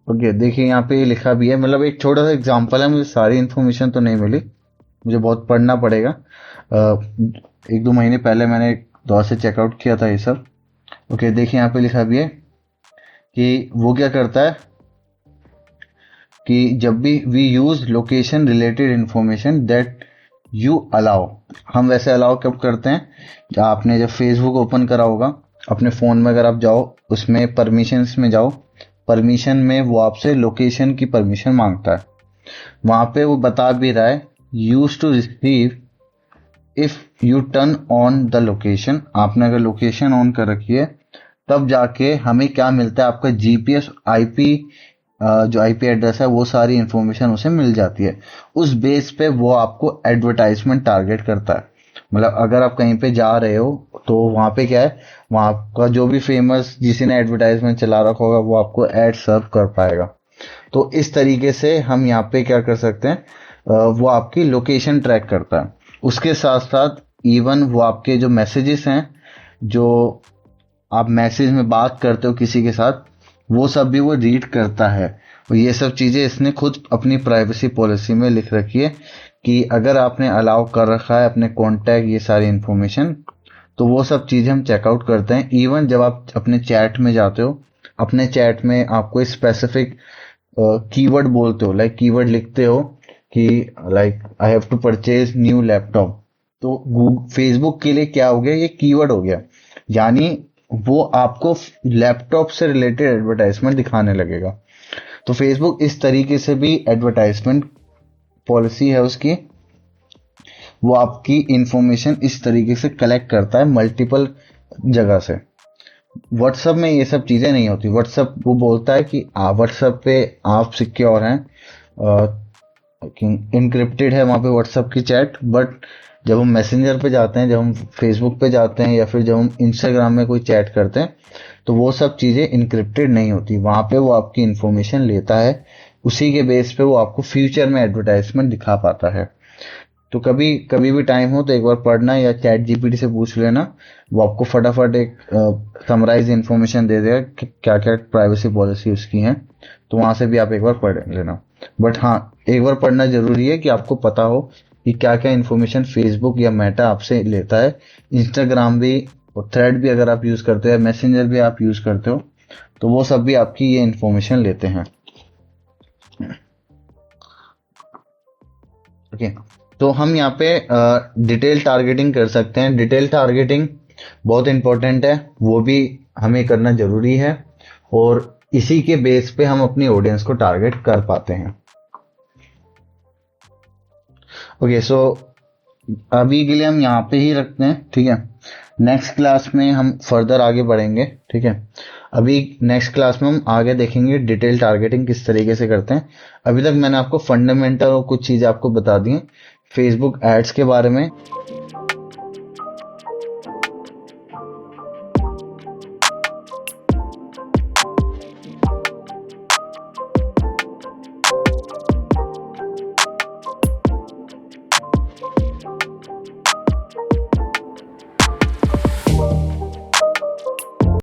ओके, देखिए यहाँ पे लिखा भी है, मतलब एक छोटा सा एग्जांपल है, मुझे सारी इन्फॉर्मेशन तो नहीं मिली, मुझे बहुत पढ़ना पड़ेगा। 1-2 महीने पहले मैंने एक दौर से चेकआउट किया था ये सब। ओके, देखिए यहाँ पे लिखा भी है कि वो क्या करता है कि जब भी we use location related information that you allow, हम वैसे अलाउ कब करते हैं, जब आपने जब फेसबुक ओपन करा होगा अपने फ़ोन में, अगर आप जाओ उसमें परमिशंस में जाओ, परमिशन में वो आपसे लोकेशन की परमिशन मांगता है। वहां पे वो बता भी रहा है use to receive if you turn on the location, आपने अगर लोकेशन ऑन कर रखी है तब जाके हमें क्या मिलता है, आपका जीपीएस आईपी, जो आईपी एड्रेस है वो सारी इंफॉर्मेशन उसे मिल जाती है। उस बेस पे वो आपको एडवर्टाइजमेंट टारगेट करता है। मतलब अगर आप कहीं पे जा रहे हो तो वहां पे क्या है, वहां का जो भी फेमस जिसी ने एडवर्टाइजमेंट चला रखा होगा वो आपको एड सर्व कर पाएगा। तो इस तरीके से हम यहाँ पे क्या कर सकते हैं, वो आपकी लोकेशन ट्रैक करता है। उसके साथ साथ इवन वो आपके जो मैसेजेस हैं, जो आप मैसेज में बात करते हो किसी के साथ, वो सब भी वो रीड करता है। और ये सब चीजें इसने खुद अपनी प्राइवेसी पॉलिसी में लिख रखी है कि अगर आपने अलाउ कर रखा है अपने कॉन्टैक्ट ये सारी इंफॉर्मेशन, तो वो सब चीजें हम चेकआउट करते हैं। इवन जब आप अपने चैट में जाते हो, अपने चैट में आपको स्पेसिफिक कीवर्ड बोलते हो, लाइक कीवर्ड लिखते हो कि like I have to purchase new laptop, तो फेसबुक के लिए क्या हो गया, ये कीवर्ड हो गया, यानी वो आपको लैपटॉप से रिलेटेड एडवर्टाइजमेंट दिखाने लगेगा। तो फेसबुक इस तरीके से भी एडवर्टाइजमेंट पॉलिसी है उसकी, वो आपकी इंफॉर्मेशन इस तरीके से कलेक्ट करता है मल्टीपल जगह से। व्हाट्सएप में ये सब चीजें नहीं होती। व्हाट्सएप वो बोलता है कि व्हाट्सएप पे आप सिक्योर हैं, इनक्रिप्टेड है वहां पे व्हाट्सएप की चैट, बट जब हम मैसेंजर पे जाते हैं, जब हम फेसबुक पे जाते हैं, या फिर जब हम इंस्टाग्राम में कोई चैट करते हैं, तो वो सब चीजें इनक्रिप्टेड नहीं होती। वहां पे वो आपकी इंफॉर्मेशन लेता है, उसी के बेस पे वो आपको फ्यूचर में एडवर्टाइजमेंट दिखा पाता है। तो कभी कभी भी टाइम हो तो एक बार पढ़ना, या चैट जीपीटी से पूछ लेना, वो आपको फटाफट एक समराइज इंफॉर्मेशन दे देगा कि क्या क्या प्राइवेसी पॉलिसी उसकी है। तो वहां से भी आप एक बार पढ़ लेना। बट हाँ, एक बार पढ़ना जरूरी है कि आपको पता हो कि क्या क्या इंफॉर्मेशन फेसबुक या मेटा आपसे लेता है। इंस्टाग्राम भी और थ्रेड भी अगर आप यूज करते हो, मैसेंजर भी आप यूज करते हो, तो वो सब भी आपकी ये इंफॉर्मेशन लेते हैं। ओके, तो हम यहाँ पे डिटेल टारगेटिंग कर सकते हैं। डिटेल टारगेटिंग बहुत इंपॉर्टेंट है, वो भी हमें करना जरूरी है, और इसी के बेस पे हम अपनी ऑडियंस को टारगेट कर पाते हैं। ओके, सो अभी के लिए हम यहाँ पे ही रखते हैं, ठीक है। नेक्स्ट क्लास में हम फर्दर आगे बढ़ेंगे, ठीक है। अभी नेक्स्ट क्लास में हम आगे देखेंगे डिटेल टारगेटिंग किस तरीके से करते हैं। अभी तक मैंने आपको फंडामेंटल और कुछ चीजें आपको बता दी हैं फेसबुक एड्स के बारे में।